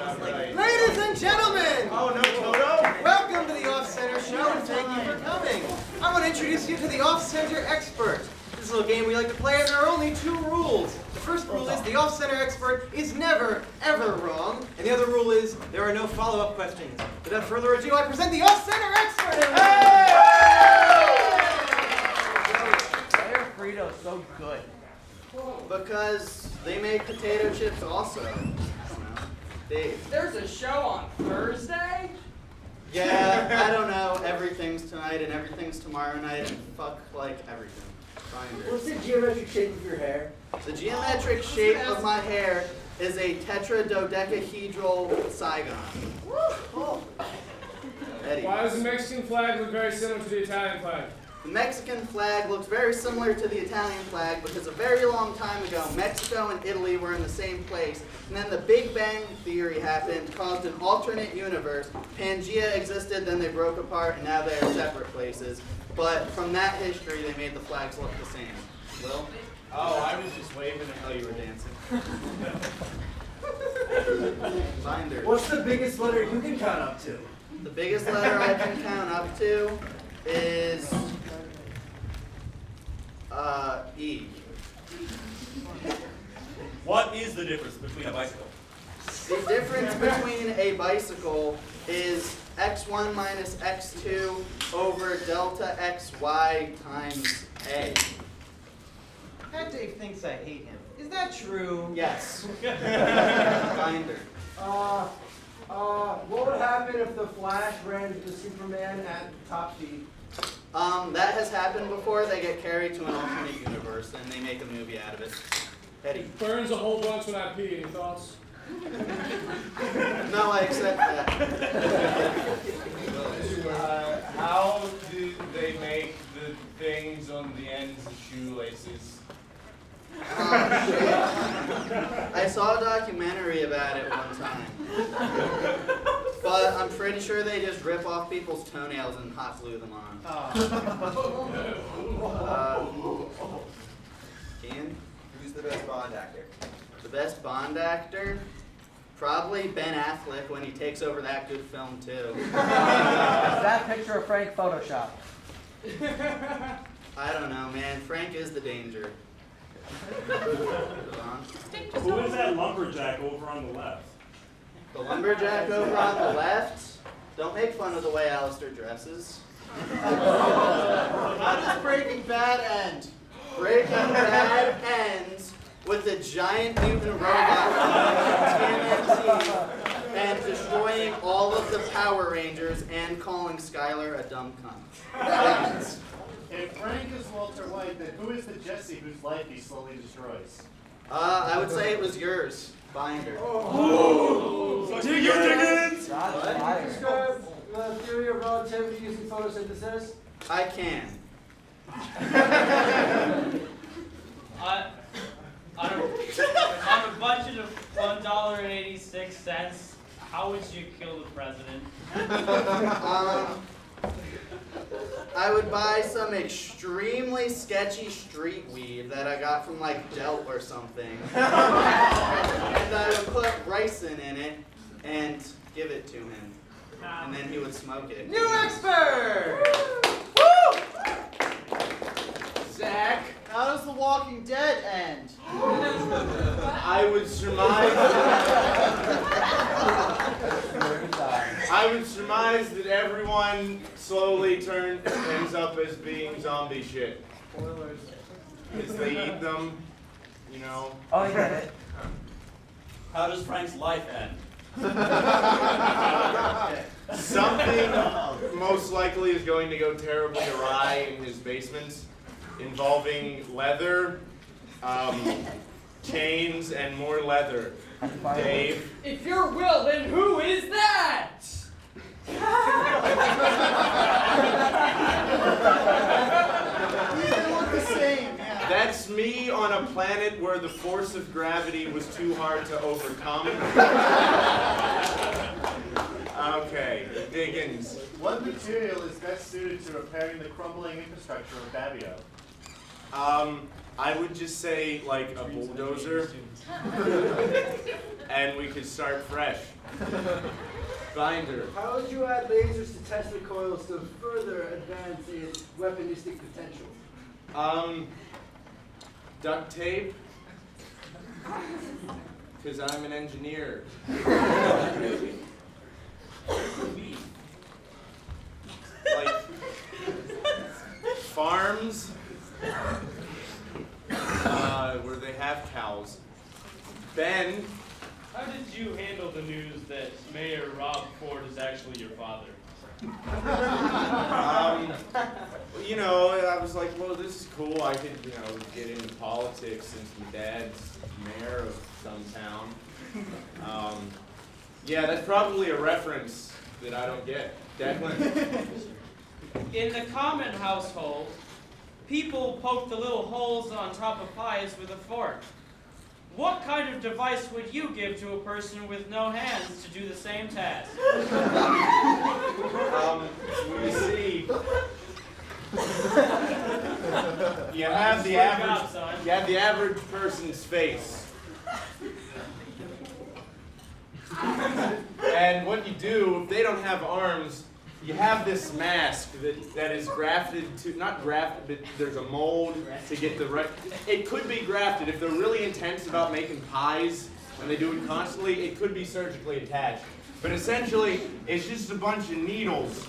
Ladies and gentlemen! Oh, no, Toto! Welcome to the Off-Center Show, and thank you for coming. I want to introduce you to the Off-Center Expert. This is a little game we like to play, and there are only two rules. The first rule is the Off-Center Expert is never, ever wrong. And the other rule is there are no follow-up questions. Without further ado, I present the Off-Center Expert! Hey! Why are Fritos so good? Because they make potato chips also. There's a show on Thursday? Yeah, I don't know. Everything's tonight and everything's tomorrow night and fuck like everything. What's the geometric shape of your hair? The geometric shape of my hair is a tetra-dodecahedral Saigon. Oh. Eddie. Why does the Mexican flag look very similar to the Italian flag? The Mexican flag looks very similar to the Italian flag because a very long time ago, Mexico and Italy were in the same place, and then the Big Bang Theory happened, caused an alternate universe. Pangea existed, then they broke apart, and now they're separate places. But from that history, they made the flags look the same. Will? Oh, I was just waving Oh, you were dancing. Binder. What's the biggest letter you can count up to? The biggest letter I can count up to is E. What is the difference between a bicycle? The difference between a bicycle is x1 minus x2 over delta xy times a. That Dave thinks I hate him. Is that true? Yes. Binder. What would happen if the Flash ran into Superman at top speed? That has happened before. They get carried to an alternate universe and they make a movie out of it. Eddie. Burns a whole bunch when I pee. Any thoughts? No, I accept that. How do they make the things on the ends of shoelaces? I saw a documentary about it one time. But I'm pretty sure they just rip off people's toenails and hot glue them on. Ian? Who's the best Bond actor? The best Bond actor? Probably Ben Affleck when he takes over that good film too. Is that picture of Frank Photoshop? I don't know, man. Frank is the danger. Who is that lumberjack over on the left? The lumberjack over on the left? Don't make fun of the way Alistair dresses. How does Breaking Bad end? Breaking Bad ends with a giant mutant robot TNT and destroying all of the Power Rangers and calling Skylar a dumb cunt. If Frank is Walter White, then who is the Jesse whose life he slowly destroys? I would say it was yours, Binder. Dig your diggins! Describe the theory of relativity using photosynthesis? I can. On a budget of $1.86, how would you kill the president? I would buy some extremely sketchy street weed that I got from like Delt or something. And I would put ricin in it and give it to him. And then he would smoke it. New expert! Zach, How does The Walking Dead end? I would surmise that everyone slowly ends up as being zombie shit. Spoilers. As they eat them, you know. Oh, I get it. How does Frank's life end? Something most likely is going to go terribly awry in his basement, involving leather, chains, and more leather. Dave? If you're Will, then who is that? They look the same, yeah. That's me on a planet where the force of gravity was too hard to overcome. Okay, Diggins. What material is best suited to repairing the crumbling infrastructure of Babbio? I would just say like a bulldozer, and we could start fresh. Binder. How would you add lasers to test recoils to further advance its weaponistic potential? Duct tape. Because I'm an engineer. Like farms where they have cows. Ben. How did you handle the news that Mayor Rob Ford is actually your father? You know, I was like, well, this is cool. I could, you know, get into politics since my dad's mayor of some town. Yeah, that's probably a reference that I don't get. Declan? In the common household, people poke the little holes on top of pies with a fork. What kind of device would you give to a person with no hands to do the same task? You see, you have the average person's face. And what you do, if they don't have arms, you have this mask that is grafted to, not grafted, but there's a mold to get the right, it could be grafted. If they're really intense about making pies and they do it constantly, it could be surgically attached. But essentially, it's just a bunch of needles.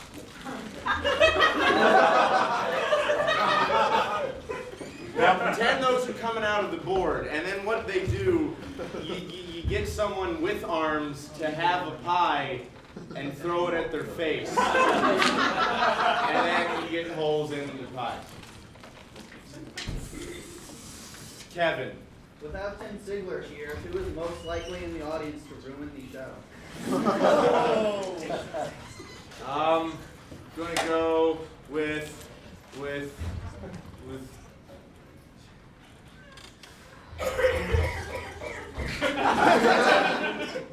Now pretend those are coming out of the board, and then what they do, you get someone with arms to have a pie and throw it at their face. And then you get holes in the pie. Kevin. Without Tim Ziegler here, who is most likely in the audience to ruin the show? Gonna go with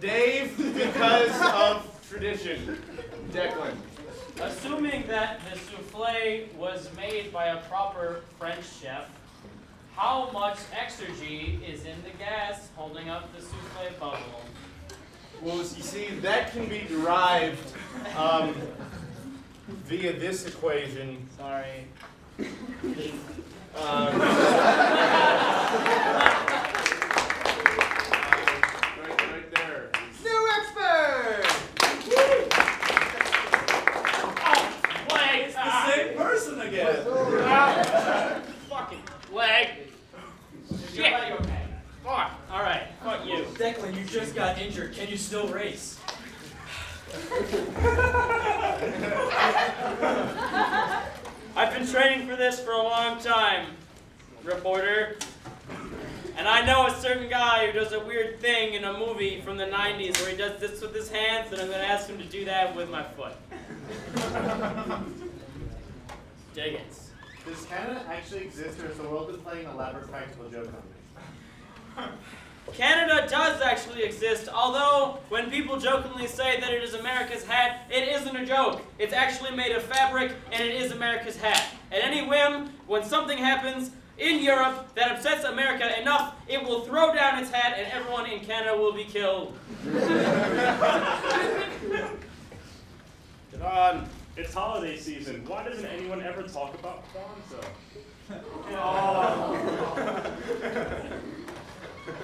Dave, because of tradition. Declan. Assuming that the souffle was made by a proper French chef, how much exergy is in the gas holding up the souffle bubble? Well, you see, that can be derived via this equation. Sorry. Right there. New expert! Leg! It's the same person again. Fucking leg! Shit! Fuck! Alright, fuck you. Declan, you just got injured. Can you still race? I've been training for this for a long time, reporter. And I know a certain guy who does a weird thing in a movie from the 90s where he does this with his hands, and I'm going to ask him to do that with my foot. Dig it. Does Canada actually exist, or has the world been playing an elaborate practical joke on me? Canada does actually exist, although when people jokingly say that it is America's hat, it isn't a joke. It's actually made of fabric, and it is America's hat. At any whim, when something happens in Europe that upsets America enough, it will throw down its hat, and everyone in Canada will be killed. It's holiday season. Why doesn't anyone ever talk about Kwanzaa?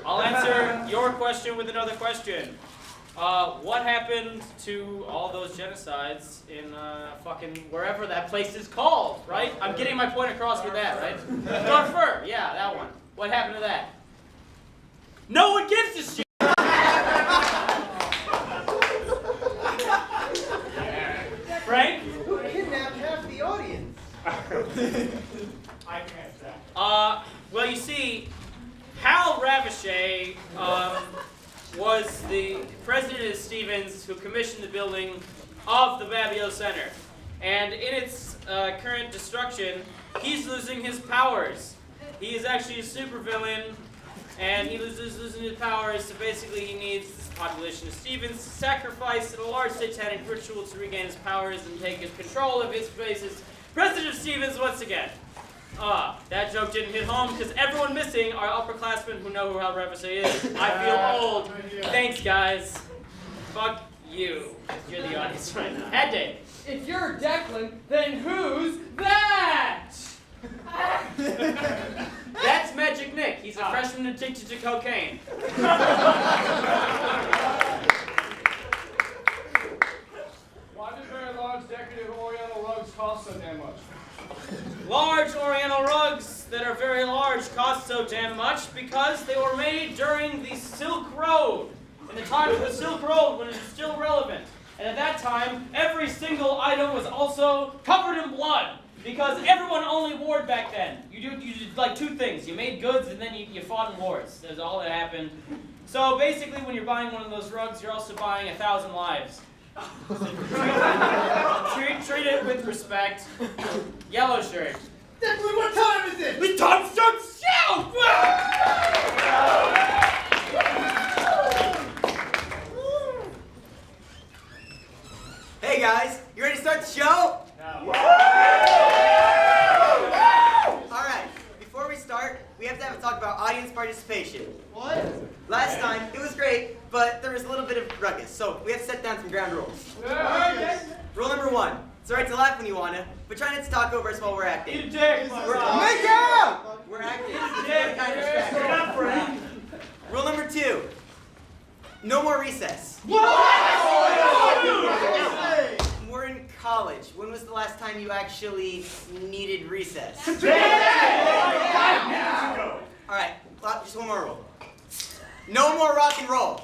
I'll answer your question with another question. What happened to all those genocides in fucking wherever that place is called, right? I'm getting my point across with that, right? Darfur, yeah, that one. What happened to that? No one gives a shit! Frank? Who kidnapped half the audience? I can't say. Well, you see, Hal Ravichet was the president of Stevens who commissioned the building of the Babbio Center. And in its current destruction, he's losing his powers. He is actually a supervillain, and he losing his powers, so basically he needs this population of Stevens to sacrifice in a large satanic ritual to regain his powers and take his control of his places. President of Stevens once again. That joke didn't hit home because everyone missing are upperclassmen who know who Hal Revochet is. I feel old. Thanks, guys. Fuck you. You're the audience right now. Head day. If you're Declan, then who's that? That's Magic Nick. He's a freshman addicted to cocaine. Why do very large decorative oriental rugs cost so damn much? Large oriental rugs that are very large cost so damn much because they were made during the Silk Road, in the time of the Silk Road when it was still relevant. And at that time, every single item was also covered in blood because everyone only warred back then. You did like two things. You made goods and then you fought in wars. That's all that happened. So basically, when you're buying one of those rugs, you're also buying 1,000 lives. Treat it with respect. Yellow shirt. Declan, what time is it? It's time to start the show! Hey guys, you ready to start the show? No. Alright, before we start, we have to have a talk about audience participation. What? Last time, it was great, but there was a little bit of ruckus, so we have to set down some ground rules. Rule number 1, it's alright to laugh when you wanna, but try not to talk over us while we're acting. Eat a dick! Make out! We're acting. dick. Kind of distracted. Rule number 2, no more recess. We're in college. When was the last time you actually needed recess? Alright, just one more rule. No more rock and roll.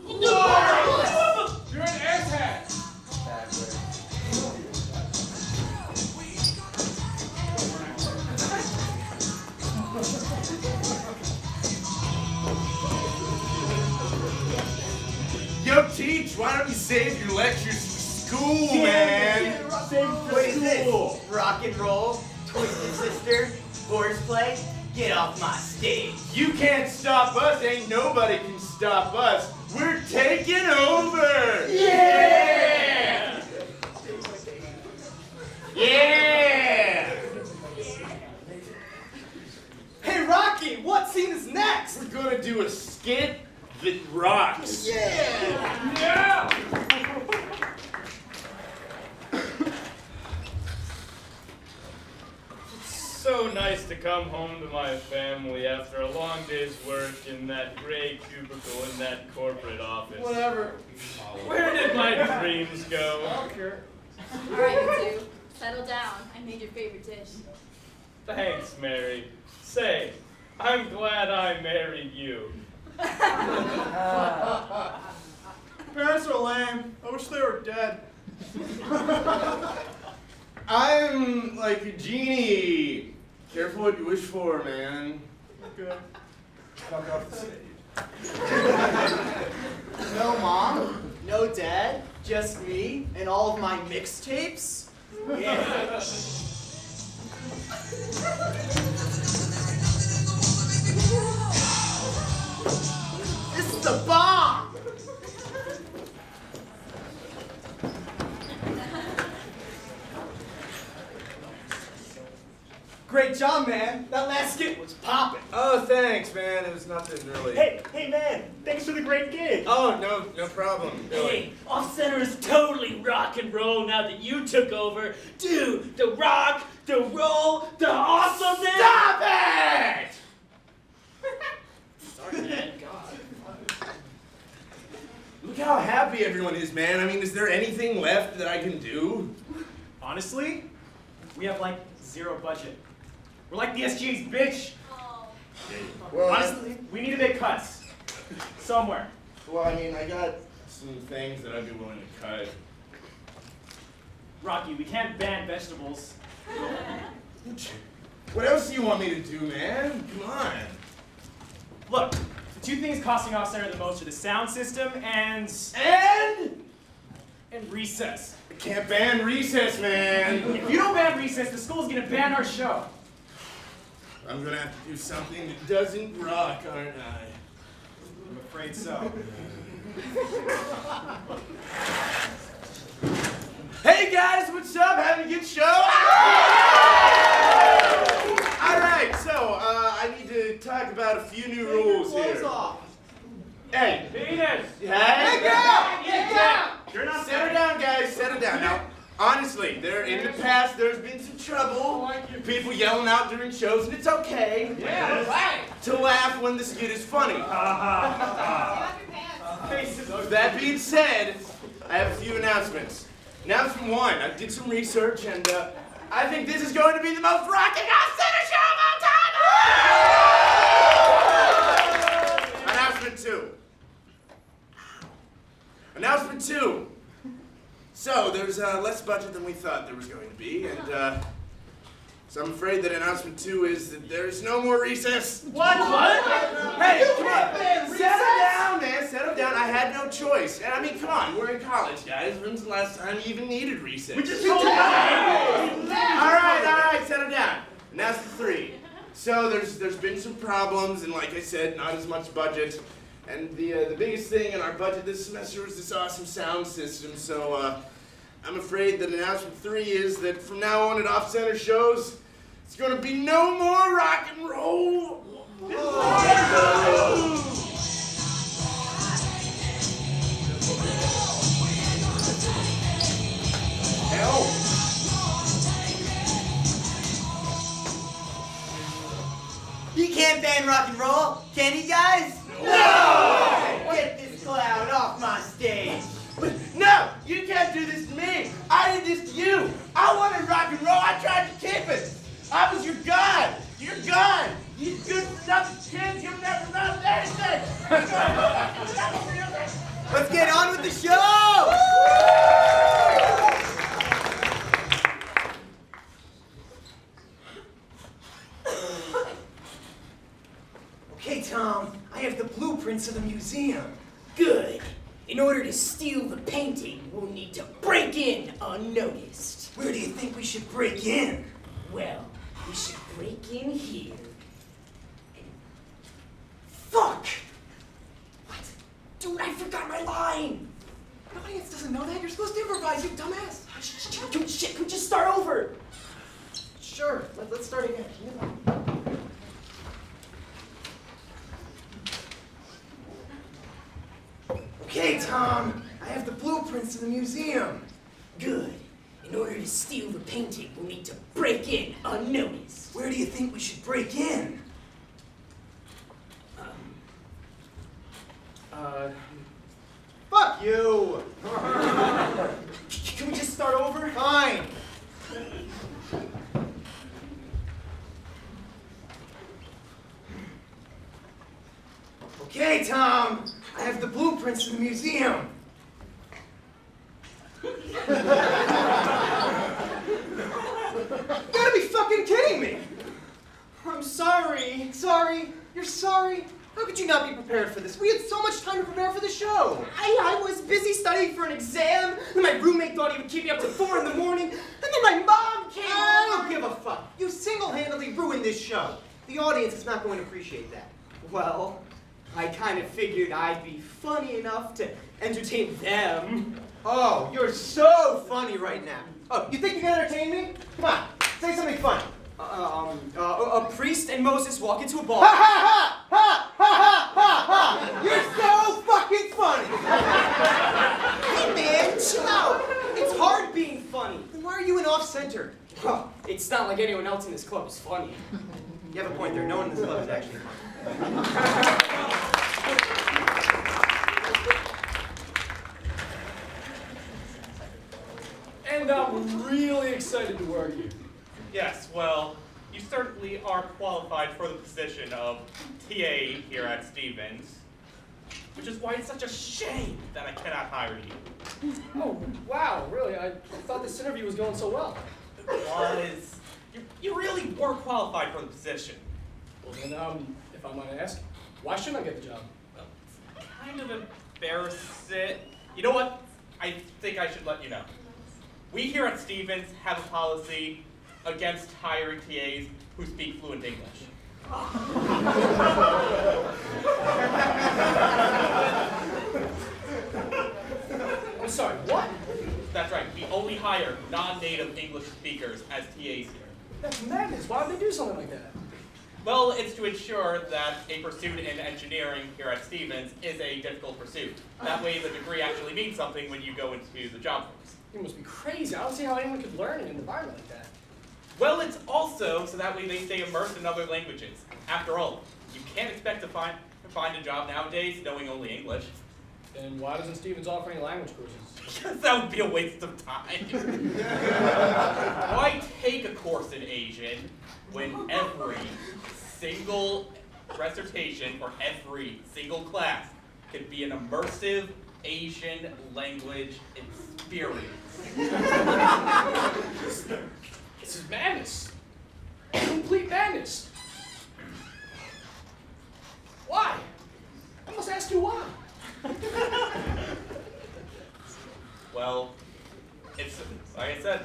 You're an asshat. Yo, Teach, why don't you save your lectures for school, man? What is this? Rock and roll? Twisted Sister? Horseplay? Get off my stage. You can't stop us. Ain't nobody can stop us. We're taking over. Yeah! Yeah! Hey, Rocky, what scene is next? We're gonna do a skit that rocks. Yeah! So nice to come home to my family after a long day's work in that gray cubicle in that corporate office. Whatever. Where did my dreams go? Okay. All right, you two, settle down. I made your favorite dish. Thanks, Mary. Say, I'm glad I married you. Parents are lame. I wish they were dead. I'm like a genie. Careful what you wish for, man. Okay. Fuck off the stage. No mom, no dad, just me and all of my mixtapes? Yeah. This is the bomb! Great job, man. That last skit was popping. Oh, thanks, man. It was nothing really. Hey, man, thanks for the great gig. Oh, no problem. Really. Hey, Off Center is totally rock and roll now that you took over. Dude, the rock, the roll, the awesomeness. Stop it! Sorry, man. God. Look how happy everyone is, man. I mean, is there anything left that I can do? Honestly, we have like zero budget. We're like the SGA's bitch. Well, Honestly, we need to make cuts. Somewhere. Well, I mean, I got some things that I'd be willing to cut. Rocky, we can't ban vegetables. What else do you want me to do, man? Come on. Look, the two things costing Off Center the most are the sound system and recess. I can't ban recess, man. If you don't ban recess, the school's gonna ban our show. I'm gonna have to do something that doesn't rock, aren't I? I'm afraid so. Hey guys, what's up? Having a good show? talk about a few new rules here. Hey! Venus! Hey! Get down! You're not Settle down, guys. Settle down. Now, honestly, in the past, there's been some trouble. People yelling out during shows, and it's okay Yeah, right. to laugh when the skit is funny. That being said, I have a few announcements. Announcement 1, I did some research, and I think this is going to be the most rocking off-center show of all time! Announcement 2. Announcement 2. So, there's less budget than we thought there was going to be, and so I'm afraid that announcement 2 is that there's no more recess. What? Hey, come on. Settle down, man. Settle down. I had no choice. And I mean, come on. We're in college, guys. When's the last time you even needed recess? We just told you. All right. Settle down. Announcement 3. So there's been some problems, and like I said, not as much budget. And the biggest thing in our budget this semester was this awesome sound system. So I'm afraid that announcement 3 is that from now on at off-center shows, it's going to be no more rock and roll. Hell. He can't ban rock and roll, can he, guys? No! Get this clown off my stage. No! You can't do this to me! I did this to you! I wanted rock and roll, I tried to keep it! I was your god! You're gone! You good for nothing kids, you'll never amount to anything! Let's get on with the show! Okay, Tom, I have the blueprints of the museum. Good. In order to steal the painting, we'll need to break in unnoticed. Where do you think we should break in? Well, we should break in here. Fuck! What? Dude, I forgot my line! The audience doesn't know that. You're supposed to improvise, you dumbass. Dude, shit, can we just start over? Sure, let's start again. Okay, Tom, I have the blueprints of the museum. Good. In order to steal the painting, we'll need to break in unnoticed. Where do you think we should break in? Fuck you! Can we just start over? Fine. Okay, Tom, I have the blueprints of the museum. You gotta be fucking kidding me! I'm sorry. Sorry? You're sorry? How could you not be prepared for this? We had so much time to prepare for the show. I was busy studying for an exam, and my roommate thought he would keep me up to 4 in the morning, and then my mom came I don't over. give a fuck. You single-handedly ruined this show. The audience is not going to appreciate that. Well, I kind of figured I'd be funny enough to entertain them. Oh, you're so funny right now. Oh, you think you can entertain me? Come on, say something funny. A priest and Moses walk into a bar. Ha ha ha! Ha ha ha ha! You're so fucking funny! Hey man, chill out. It's hard being funny. Then why are you in off-center? Huh, it's not like anyone else in this club is funny. You have a point there. No one in this club is actually funny. And I'm really excited to work here. Yes, well, you certainly are qualified for the position of TA here at Stevens, which is why it's such a shame that I cannot hire you. Oh, wow, really? I thought this interview was going so well. It was. You really were qualified for the position. Well then, if I might ask, why shouldn't I get the job? Well, it's kind of embarrassing. You know what? I think I should let you know. We here at Stevens have a policy against hiring TAs who speak fluent English. I'm sorry, what? That's right. We only hire non-native English speakers as TAs here. That's madness. Why would they do something like that? Well, it's to ensure that a pursuit in engineering here at Stevens is a difficult pursuit. That way the degree actually means something when you go into the job force. You must be crazy. I don't see how anyone could learn in an environment like that. Well, it's also so that way they stay immersed in other languages. After all, you can't expect to find a job nowadays knowing only English. Then why doesn't Stevens offer any language courses? Because that would be a waste of time. Why take a course in Asian when every single dissertation or every single class could be an immersive Asian language experience? This is madness. Complete madness. Why? I must ask you why. Well, it's like I said,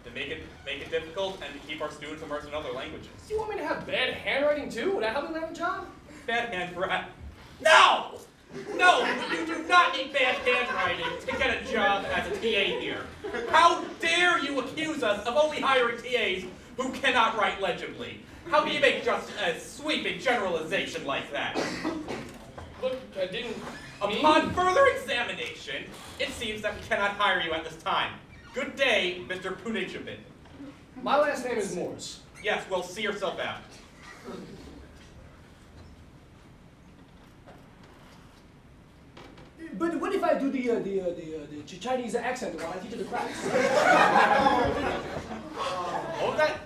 to make it difficult and to keep our students immersed in other languages. Do you want me to have bad handwriting too? Would that help me land a job? Bad handwriting? No! No, you do not need bad handwriting to get a job as a TA here. How dare you accuse us of only hiring TAs who cannot write legibly? How can you make just a sweeping generalization like that? Look, I didn't mean... Upon further examination, it seems that we cannot hire you at this time. Good day, Mr. Punichabin. My last name is Morris. Yes, well, see yourself out. But what if I do the Chinese accent while I teach you the crafts? What was that?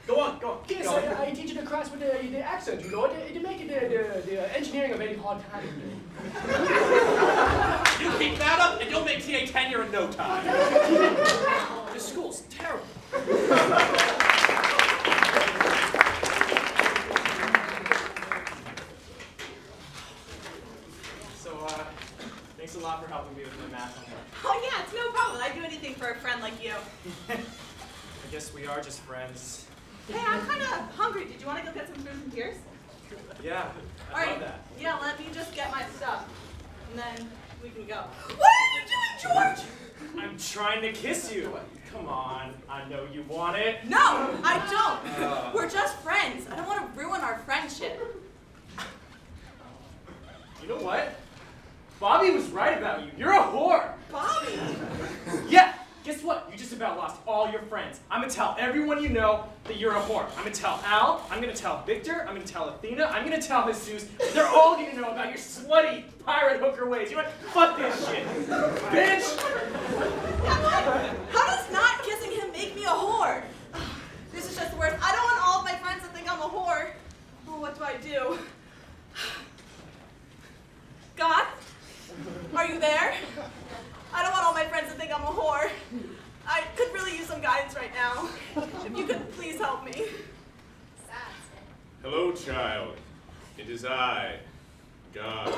Go on. Yes, I teach you the crafts with the accent, you know, to make it the engineering a very hard time. You keep that up and you'll make TA tenure in no time. This school's terrible. Thanks a lot for helping me with my math homework. Oh yeah, it's no problem. I'd do anything for a friend like you. I guess we are just friends. Hey, I'm kind of hungry. Did you want to go get some food from Pierce? Yeah, All I right. love that. Yeah, let me just get my stuff, and then we can go. What are you doing, George? I'm trying to kiss you. Come on, I know you want it. No, I don't. We're just friends. I don't want to ruin our friendship. You know what? Bobby was right about you. You're a whore. Bobby? Yeah. Guess what? You just about lost all your friends. I'm gonna tell everyone you know that you're a whore. I'm gonna tell Al. I'm gonna tell Victor. I'm gonna tell Athena. I'm gonna tell Jesus. They're all gonna know about your slutty pirate hooker ways. You know what? Fuck this shit, bitch. How does not kissing him make me a whore? This is just the worst. I don't want all of my friends to think I'm a whore. Oh, what do I do? God? Are you there? I don't want all my friends to think I'm a whore. I could really use some guidance right now. If you could please help me. Hello, child. It is I, God.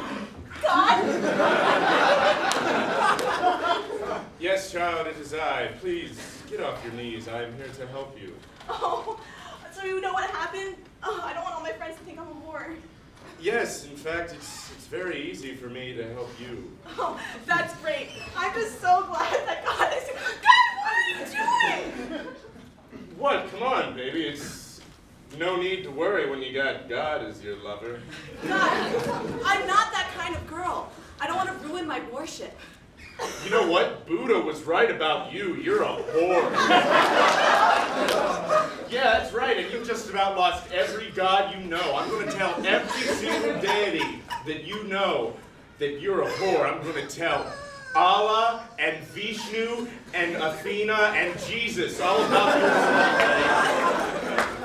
God? Yes, child, it is I. Please, get off your knees. I am here to help you. Oh, so you know what happened? Oh, I don't want all my friends to think I'm a whore. Yes, in fact, it's very easy for me to help you. Oh, that's great. I'm just so glad that God is... God, what are you doing? What? Come on, baby. It's no need to worry when you got God as your lover. God, I'm not that kind of girl. I don't want to ruin my worship. You know what? Buddha was right about you. You're a whore. Yeah, that's right. And you just about lost every god you know. I'm going to tell every single deity that you know that you're a whore. I'm going to tell Allah and Vishnu and Athena and Jesus all about your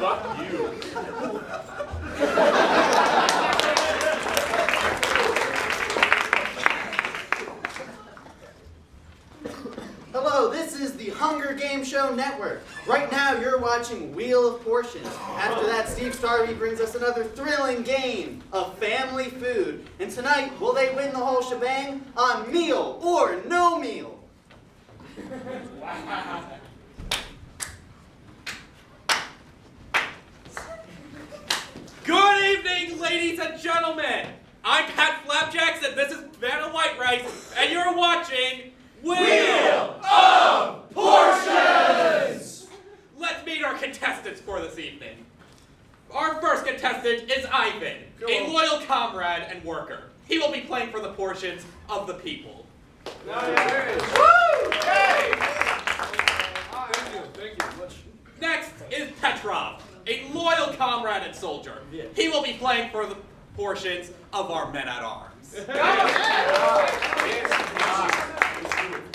Fuck you. Hello, this is the Hunger Game Show Network. Right now, you're watching Wheel of Portions. After that, Steve Starvey brings us another thrilling game of family food. And tonight, will they win the whole shebang on Meal or No Meal? Good evening, ladies and gentlemen. I'm Pat Flapjacks, and this is Vanna White Rice, and you're watching Wheel of Portions! Let's meet our contestants for this evening. Our first contestant a loyal comrade and worker. He will be playing for the portions of the people. Thank you much. Next is Petrov, a loyal comrade and soldier. He will be playing for the portions of our men-at-arms.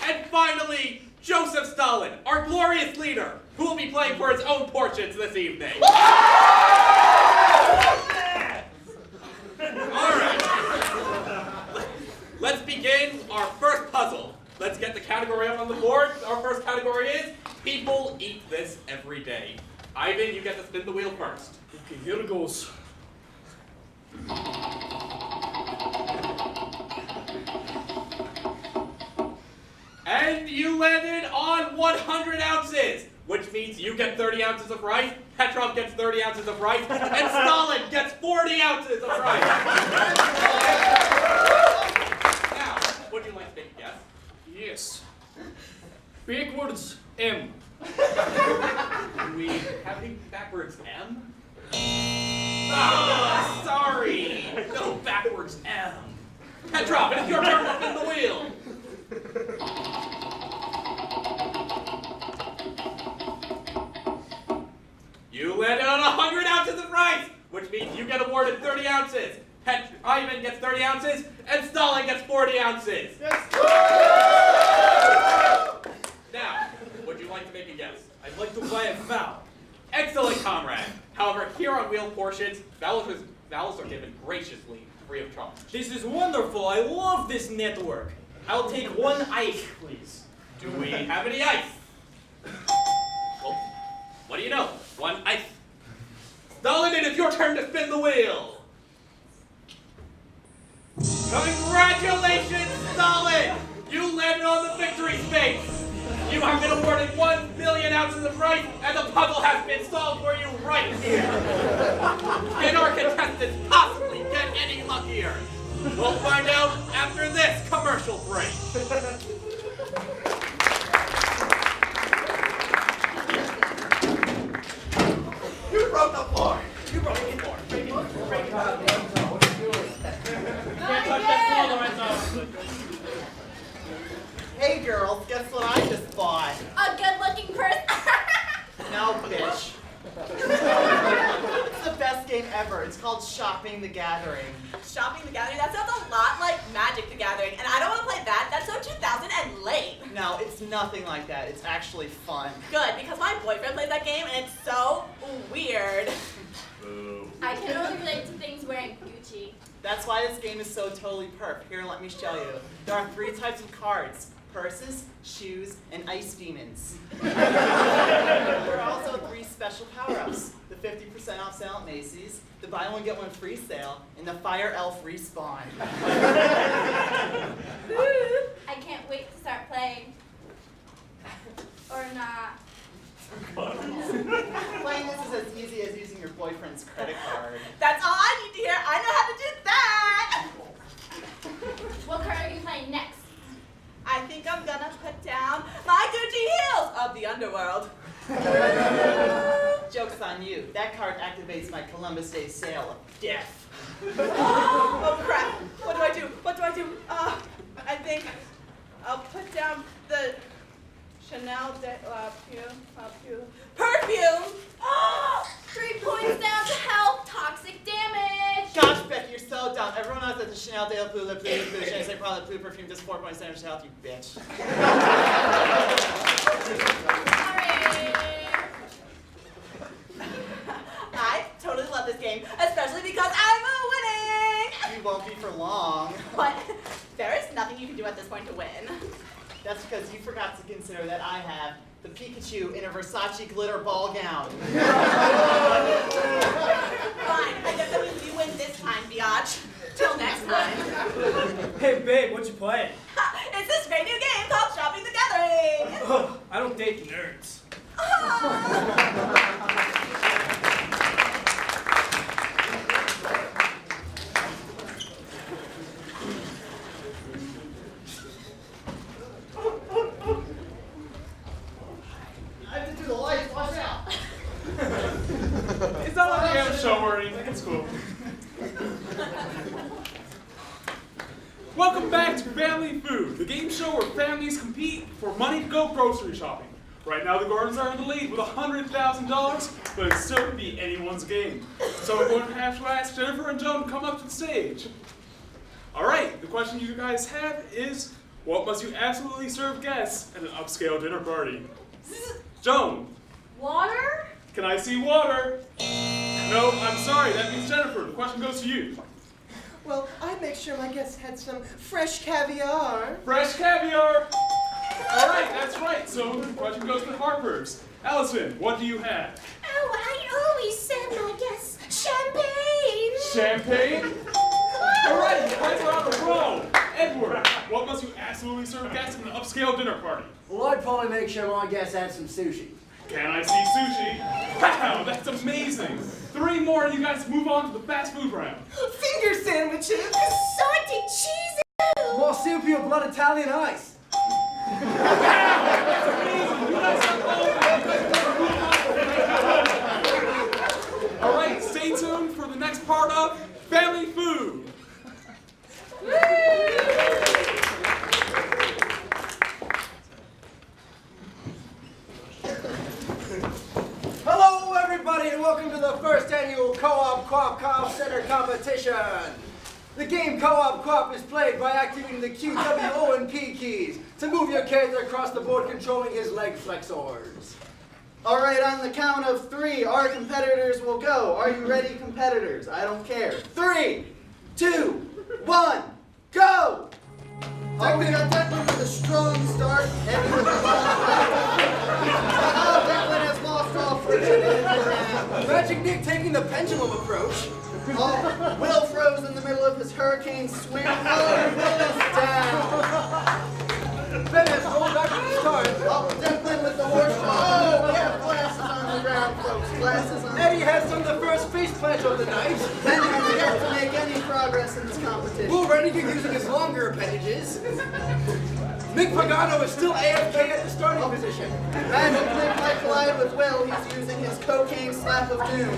And finally, Joseph Stalin, our glorious leader, who will be playing for his own portions this evening. Alright. Let's begin our first puzzle. Let's get the category up on the board. Our first category is people eat this every day. Ivan, you get to spin the wheel first. Okay, here it goes. And you landed on 100 ounces, which means you get 30 ounces of rice, Petrov gets 30 ounces of rice, and Stalin gets 40 ounces of rice. Now, would you like to make a guess? Yes. Backwards M. Do we have a backwards M? Ah, sorry. No backwards M. Petrov, it is your turn to spin the wheel. You landed on 100 ounces of rice, which means you get awarded 30 ounces. Ivan gets 30 ounces, and Stalin gets 40 ounces. Now, would you like to make a guess? I'd like to buy a vowel. Excellent, comrade. However, here on Wheel Portions, vowels are given graciously, free of charge. This is wonderful. I love this network. I'll take one ice, please. Do we have any ice? Well, what do you know? One ice. Stalin, it is your turn to spin the wheel. Congratulations, Stalin! You landed on the victory space. You have been awarded 1 million ounces of rice, and the puzzle has been solved for you right here. Can our contestants possibly get any luckier? We'll find out after this commercial break. You broke the floor. You broke the floor. Break it. Can't touch that floor, Lorenzo. Hey girls, guess what I just bought? A good-looking person. No, bitch. It's the best game ever. It's called Shopping the Gathering. Shopping the Gathering? That sounds a lot like Magic the Gathering, and I don't want to play that. That's so 2000 and late. No, it's nothing like that. It's actually fun. Good, because my boyfriend plays that game, and it's so weird. I can only relate to things wearing Gucci. That's why this game is so totally perf. Here, let me show you. There are 3 types of cards. Purses, shoes, and ice demons. There are also 3 special power-ups. The 50% off sale at Macy's, the buy one get one free sale, and the Fire Elf respawn. I can't wait to start playing. Or not. Playing this is as easy as using your boyfriend's credit card. That's all I need to hear. I know how to do that. What card are you playing next? I think I'm gonna put down my Gucci heels of the underworld. Joke's on you. That card activates my Columbus Day sale of death. Oh crap! What do I do? What do I do? I think I'll put down the Chanel de la perfume. 3 points down to health, toxic damage. Gosh, Becky, you're so dumb. Everyone knows that the Chanel de la Plus, Chanel Product Plus perfume does 4 points damage to health, you bitch. Sorry. I totally love this game, especially because I'm winning. You won't be for long. But there is nothing you can do at this point to win. That's because you forgot to consider that I have the Pikachu in a Versace glitter ball gown. Fine, I guess that means you win this time, biatch. Till next time. Hey, babe, what you playing? It's this great new game called Shopping the Gathering. Oh, I don't date nerds. I have to do the lights. Watch out. It's not like I'm show worrying. It's cool. Welcome back to Family Food, the game show where families compete for money to go grocery shopping. Right now, the Gardens are in the lead with $100,000, but it still could be anyone's game. So we're going to have to ask Jennifer and Joan to come up to the stage. All right, the question you guys have is, what must you absolutely serve guests at an upscale dinner party? Joan. Water? Can I see water? No, I'm sorry, that means Jennifer. The question goes to you. Well, I'd make sure my guests had some fresh caviar. Fresh caviar! All right, that's right. So the question goes to the Harpers. Allison, what do you have? Oh, I always send my guests champagne. Champagne? All right, you guys are on a roll. Edward, what must you absolutely serve guests at an upscale dinner party? Well, I'd probably make sure my guests had some sushi. Can I see sushi? Wow, that's amazing. 3 more and you guys move on to the fast food round. Finger sandwiches. Assorted cheeses. More soupy or blood Italian ice. Wow, that's amazing. You guys are over. All right, stay tuned for the next part of Family Food. Hello, everybody, and welcome to the first annual Co-op Co-op Call Center competition. The game Co-op Co-op is played by activating the Q, W, O, and P keys to move your character across the board, controlling his leg flexors. All right, on the count of 3, our competitors will go. Are you ready, competitors? I don't care. 3, 2, 1, go! Oh, we got Declan with a strong start. Eddie with a long start. Oh, Declan has lost all friction in his round. Magic Nick taking the pendulum approach. Oh, Will froze in the middle of his hurricane swing. Oh, Will is down. Ben has rolled back to the start. Oh, Declan with the horse shot. Oh, we have glasses on the ground, folks. Glasses on. Eddie has done the first face plant of the night. Ben has yet to make any progress in this competition. Will Rennigan using his longer appendages. Nick Pagano is still AFK at the starting position. Magic Nick might collide with Will. He's using his cocaine slap of doom.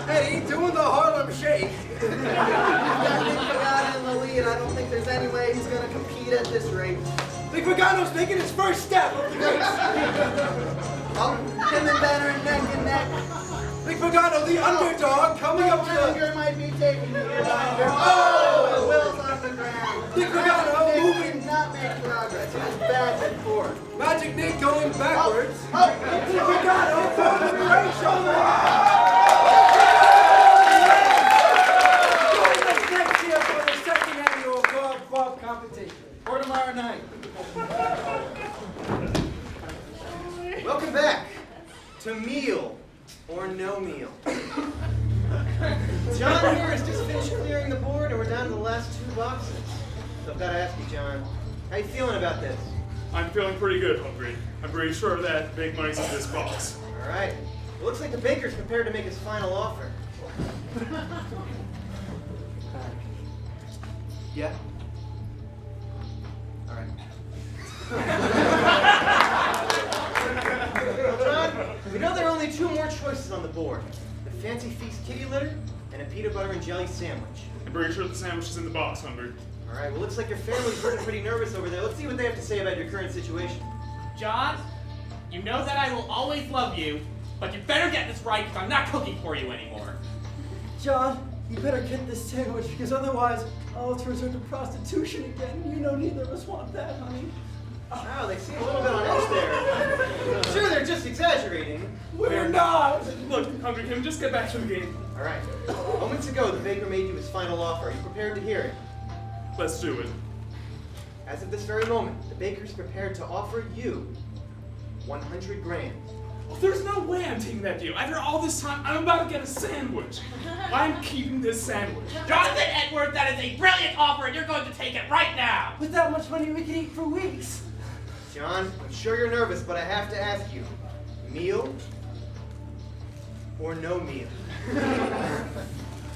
Eddie doing the Harlem Shake. He's got Nick Pagano in the lead. I don't think there's any way he's going to compete at this rate. Nick Pagano's making his first step. Oh, him and Ben are neck and neck. Nick Pagano, the underdog, coming up to the... Gallagher might be taking the reminder. Oh, and Will's on the ground. Nick Pagano Nick moving. did not make progress. He was back and forth. Magic Nick going backwards. Oh, Nick Pagano for the great showman. Join us next year for the second annual Co-op Co-op competition. Or tomorrow night. Welcome back to Meal or No Meal. John here has just finished clearing the board and we're down to the last 2 boxes. So I've got to ask you, John, how you feeling about this? I'm feeling pretty good, Hungry. I'm pretty sure that big money's in this box. All right. It looks like the baker's prepared to make his final offer. Yeah? All right. Well, John, we know there are only 2 more choices on the board. The Fancy Feast kitty litter and a peanut butter and jelly sandwich. I'm pretty sure the sandwich is in the box, Hungry. All right, well, looks like your family's looking pretty nervous over there. Let's see what they have to say about your current situation. John, you know that I will always love you, but you better get this right because I'm not cooking for you anymore. John, you better get this sandwich because otherwise I'll have to resort to prostitution again. You know neither of us want that, honey. Wow, they seem a little bit on edge there. Sure, they're just exaggerating. We're not! Look, Hungry Kim, just get back to the game. All right. Moments ago, the baker made you his final offer. Are you prepared to hear it? Let's do it. As of this very moment, the baker's prepared to offer you 100 grand. Well, there's no way I'm taking that deal. After all this time, I'm about to get a sandwich. I'm keeping this sandwich. Jonathan Edwards, that is a brilliant offer and you're going to take it right now. With that much money, we can eat for weeks. John, I'm sure you're nervous, but I have to ask you, meal or no meal?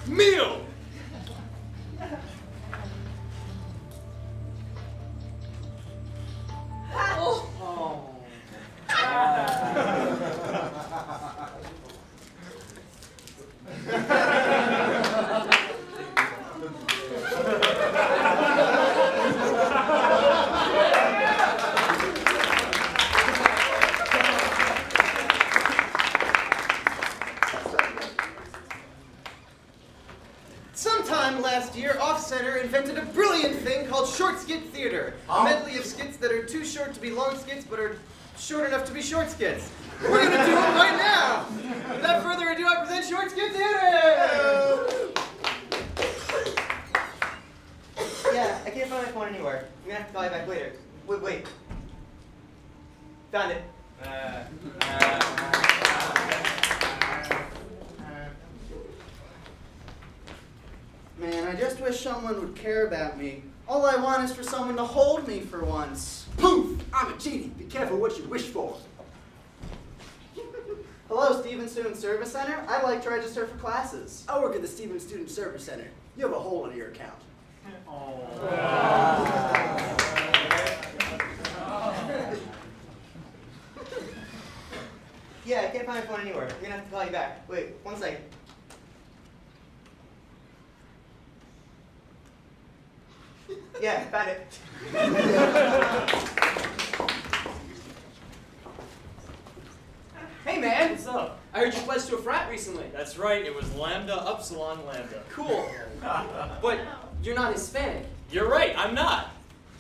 Meal! Sometime last year, Off-Center invented a brilliant thing called short skit theater. A medley of skits that are too short to be long skits, but are short enough to be short skits. We're gonna do it right now! Without further ado, I present Short Skit Theater! Yeah, I can't find my phone anywhere. I'm gonna have to call you back later. Wait. Found it. Man, I just wish someone would care about me. All I want is for someone to hold me for once. Poof! I'm a genie. Be careful what you wish for. Hello, Stevens Student Service Center. I'd like to register for classes. I work at the Stevens Student Service Center. You have a hole in your account. Yeah, I can't find my phone anywhere. I'm gonna have to call you back. Wait, 1 second. Yeah, found it. Hey man, what's up? I heard you pledged to a frat recently. That's right, it was Lambda Upsilon Lambda. Cool. But you're not Hispanic. You're right, I'm not.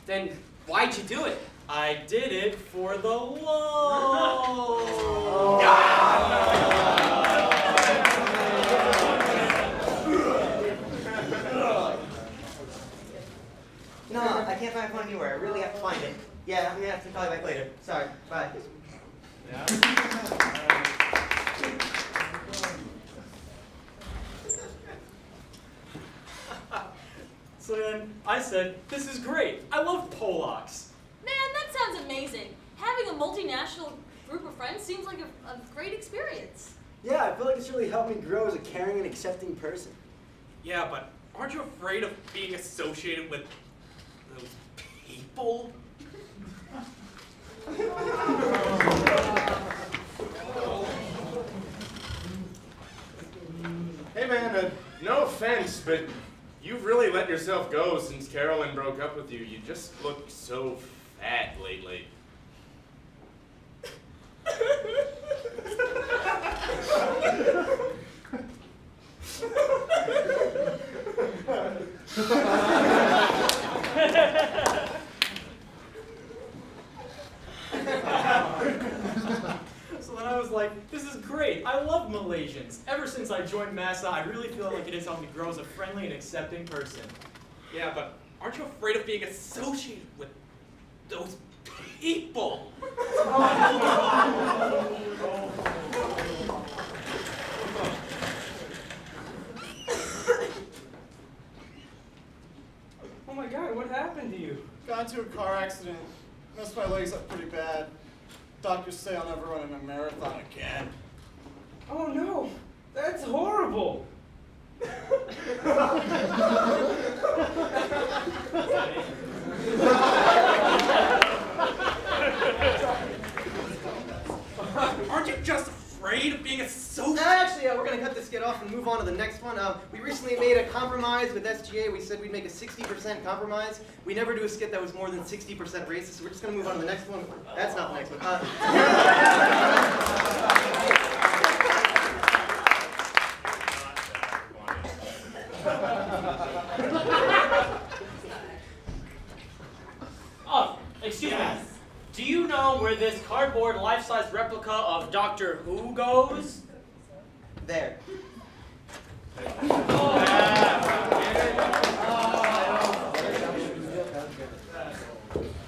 Then why'd you do it? I did it for the low. No, I can't find my phone anywhere. I really have to find it. Yeah, I'm gonna have to call you back later. Sorry. Bye. So then I said, this is great. I love Polacks. Man, that sounds amazing. Having a multinational group of friends seems like a great experience. Yeah, I feel like it's really helped me grow as a caring and accepting person. Yeah, but aren't you afraid of being associated with those people? Hey man, no offense, but you've really let yourself go since Carolyn broke up with you. You just look so fat lately. So then I was like, this is great. I love Malaysians. Ever since I joined MASA, I really feel like it has helped me grow as a friendly and accepting person. Yeah, but aren't you afraid of being associated with those people? Oh my god, what happened to you? Got into a car accident. Messed my legs up pretty bad. Doctors say I'll never run in a marathon again. Oh no, that's horrible. Aren't you just afraid of being associated? Actually, we're going to cut this skit off and move on to the next one. We recently made a compromise with SGA. We said we'd make a 60% compromise. We never do a skit that was more than 60% racist, so we're just going to move on to the next one. That's not the next one. Oh, excuse me. Do you know where this cardboard life-size replica of Doctor Who goes? There.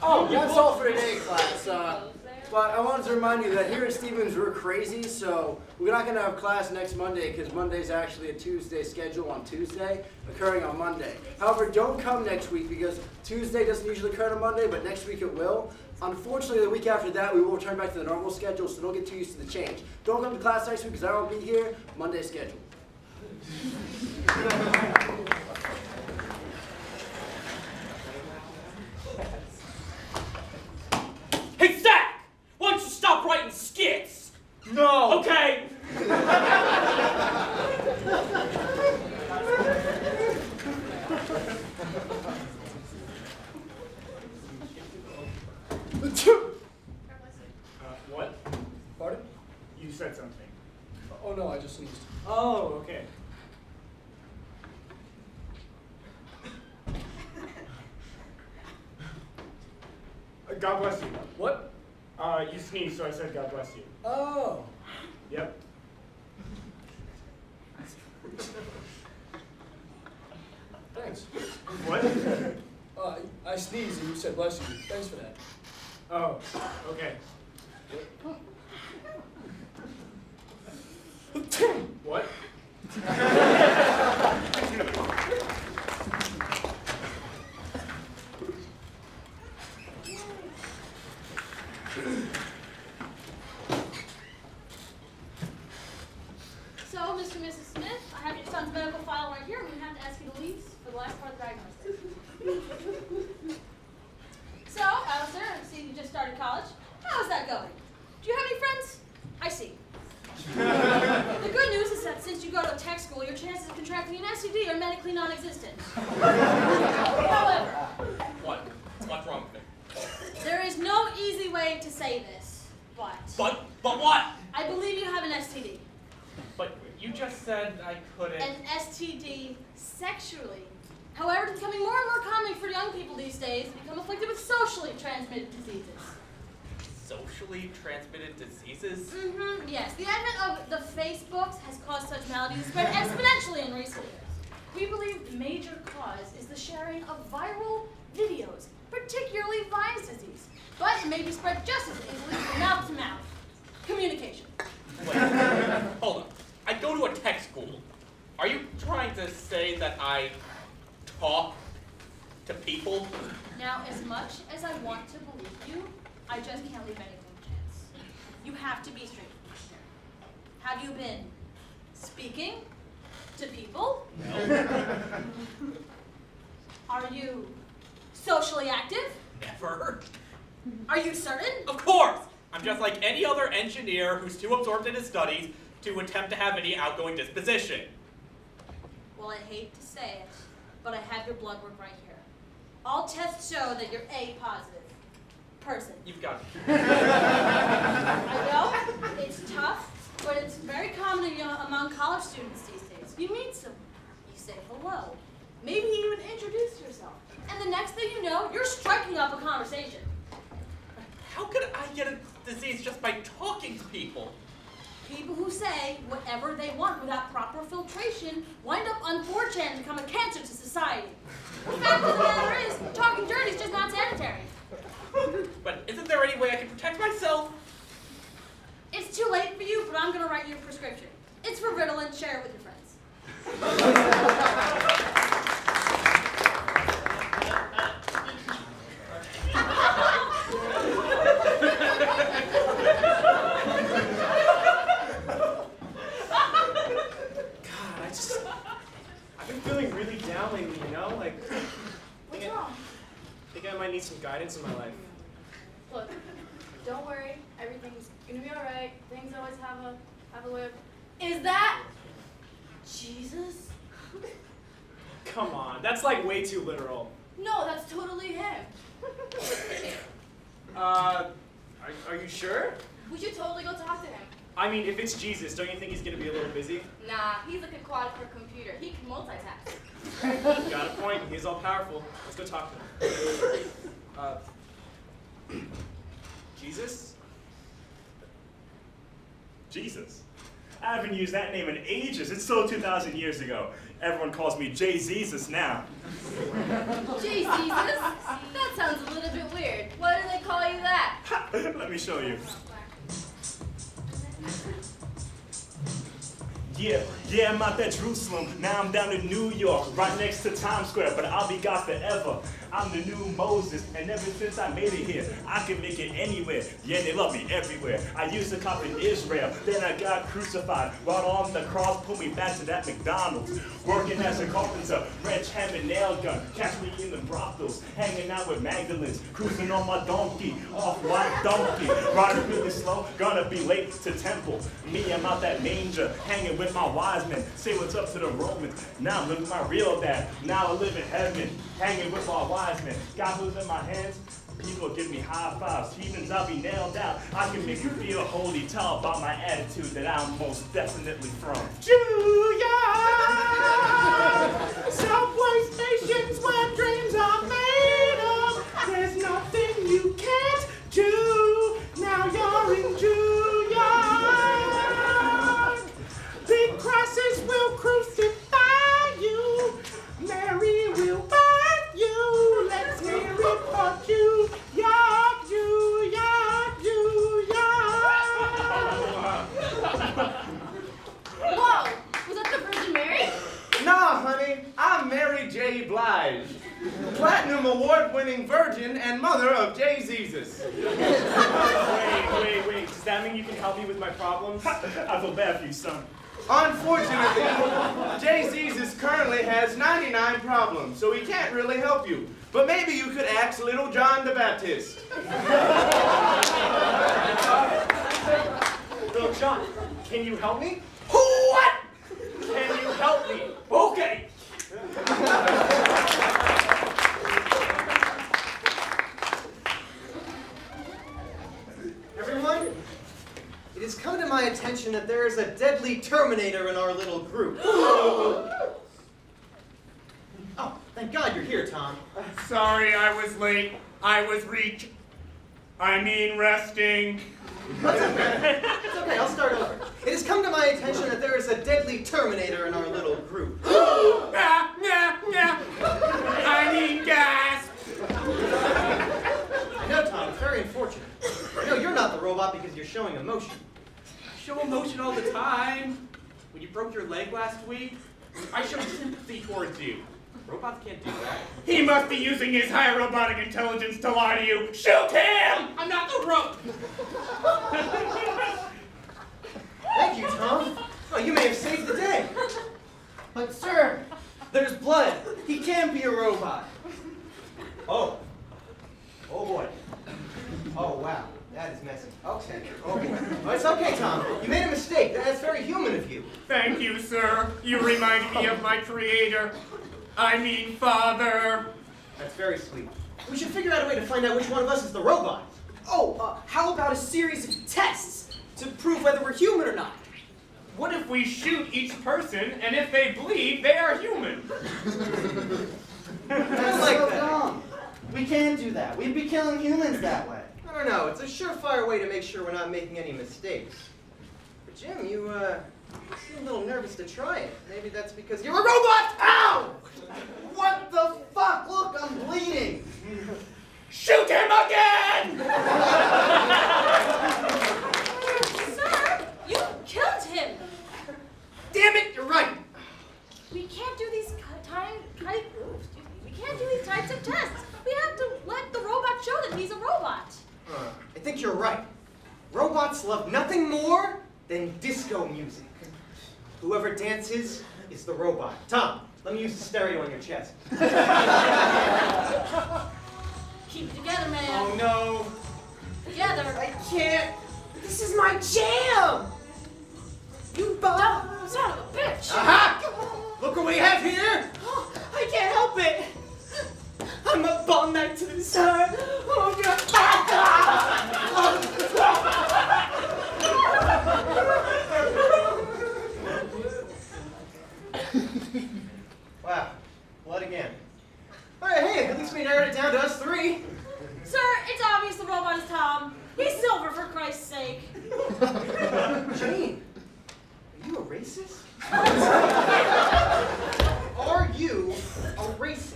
Oh, that's all for today, class. But I wanted to remind you that here at Stevens we're crazy, so we're not going to have class next Monday because Monday's actually a Tuesday schedule on Tuesday, occurring on Monday. However, don't come next week because Tuesday doesn't usually occur on Monday, but next week it will. Unfortunately, the week after that, we will return back to the normal schedule, so don't get too used to the change. Don't come to class next week because I won't be here. Monday schedule. Hey, Zach! Why don't you stop writing skits? No! Okay! What? Pardon? You said something. Oh no, I just sneezed. Oh, okay. God bless you. What? You sneezed, so I said God bless you. Oh. Yep. Thanks. What? I sneezed and you said bless you. Thanks for that. Oh, okay. What? So, Mr. and Mrs. Smith, I have your son's medical file right here. We have to ask you to leave for the last part of the diagnosis. So, Alistair, I see you just started college. How's that going? Do you have any friends? I see. The good news is that since you go to tech school, your chances of contracting an STD are medically non-existent. However, What's wrong with me? there is no easy way to say this, but But what? I believe you have an STD. But you just said I couldn't. An STD sexually. However, it's becoming more and more common for young people these days to become afflicted with socially transmitted diseases. Socially transmitted diseases? Mm-hmm, yes. The advent of the Facebooks has caused such maladies to spread exponentially in recent years. We believe the major cause is the sharing of viral videos, particularly Vine's disease. But it may be spread just as easily from mouth to mouth. Communication. Wait, hold on. I go to a tech school. Are you trying to say that I talk to people? Now, as much as I want to believe you, I just can't leave anything to chance. You have to be straight. Have you been speaking to people? No. Are you socially active? Never. Are you certain? Of course! I'm just like any other engineer who's too absorbed in his studies to attempt to have any outgoing disposition. Well, I hate to say it, but I have your blood work right here. All tests show that you're A positive. Person. You've got it. I know, it's tough, but it's very common among college students these days. You meet someone, you say hello, maybe you even introduce yourself, and the next thing you know, you're striking up a conversation. How could I get a disease just by talking to people? People who say whatever they want without proper filtration wind up on 4chan and become a cancer to society. The fact of the matter is, talking dirty is just not sanitary. But isn't there any way I can protect myself? It's too late for you, but I'm going to write you a prescription. It's for Ritalin. Share it with your friends. I've been feeling really down lately, you know? Like, What's wrong? I think I might need some guidance in my life. Look, don't worry. Everything's gonna be all right. Things always have a way of. Is that Jesus? Come on, that's like way too literal. No, that's totally him. Are you sure? We should totally go talk to him. I mean, if it's Jesus, don't you think he's gonna be a little busy? Nah, he's like a quad for a computer. He can multitask. Got a point, he's all powerful. Let's go talk to him. Jesus? Jesus. I haven't used that name in ages. It's still 2,000 years ago. Everyone calls me J-Jesus now. Jesus? That sounds a little bit weird. Why do they call you that? Let me show you. Yeah, I'm out at Jerusalem. Now I'm down in New York, right next to Times Square, but I'll be God forever. I'm the new Moses, and ever since I made it here, I can make it anywhere. Yeah, they love me everywhere. I used to cop in Israel, then I got crucified. Right on the cross, put me back to that McDonald's. Working as a carpenter, wrench, hammer, nail gun. Catch me in the brothels, hanging out with Magdalens, cruising on my donkey, off-white donkey. Riding really slow, gonna be late to temple. Me, I'm out that manger, hanging with my wise men. Say what's up to the Romans. Now I'm living my real dad. Now I live in heaven, hanging with my wise men. God who's in my hands. People give me high fives. Heathens, I'll be nailed out. I can make you feel holy. Tell about my attitude that I'm most definitely from Julia. Subway stations where dreams are made of. There's nothing you can't Blige, Platinum Award-winning virgin and mother of Jay-Zesus. Wait. Does that mean you can help me with my problems? I feel bad for you, son. Unfortunately, Jay-Zesus currently has 99 problems, so he can't really help you. But maybe you could ask Little John the Baptist. Little John, can you help me? What? Can you help me? Okay. Everyone, it has come to my attention that there is a deadly Terminator in our little group. Oh, thank God you're here, Tom. Sorry I was late. I was resting. That's okay. It's okay, I'll start over. It has come to my attention that there is a deadly Terminator in our little group. Gasp. I know, Tom, it's very unfortunate. I know you're not the robot because you're showing emotion. I show emotion all the time. When you broke your leg last week, I showed sympathy towards you. Robots can't do that. He must be using his high robotic intelligence to lie to you. Shoot him! I'm not the robot. Thank you, Tom. Oh, you may have saved the day. But sir, there's blood. He can't be a robot. Oh boy. Oh, wow. That is messy. Okay. Oh, it's okay, Tom. You made a mistake. That's very human of you. Thank you, sir. You remind me of my creator. I mean, father. That's very sweet. We should figure out a way to find out which one of us is the robot. Oh, how about a series of tests to prove whether we're human or not? What if we shoot each person, and if they bleed, they are human? That's like so that. dumb. We can't do that. We'd be killing humans that way. I don't know. It's a surefire way to make sure we're not making any mistakes. But Jim, you seem a little nervous to try it. Maybe that's because you're a robot! Ow! What the fuck? Look, I'm bleeding. Shoot him again! Sir, you killed him. Damn it, you're right. We can't do these we can't do these types of tests. We have to let the robot show that he's a robot. I think you're right. Robots love nothing more than disco music. Whoever dances is the robot. Tom, let me use the stereo on your chest. Keep it together, man. Oh no. Together. I can't. This is my jam. You bum. Son of a bitch. Aha! Look what we have here! Oh, I can't help it. I'm a bum that to the side. Oh God. Wow, blood again. All right, hey, at least we narrowed it down to us three. Sir, it's obvious the robot is Tom. He's silver, for Christ's sake. Janine, are you a racist? Are you a racist?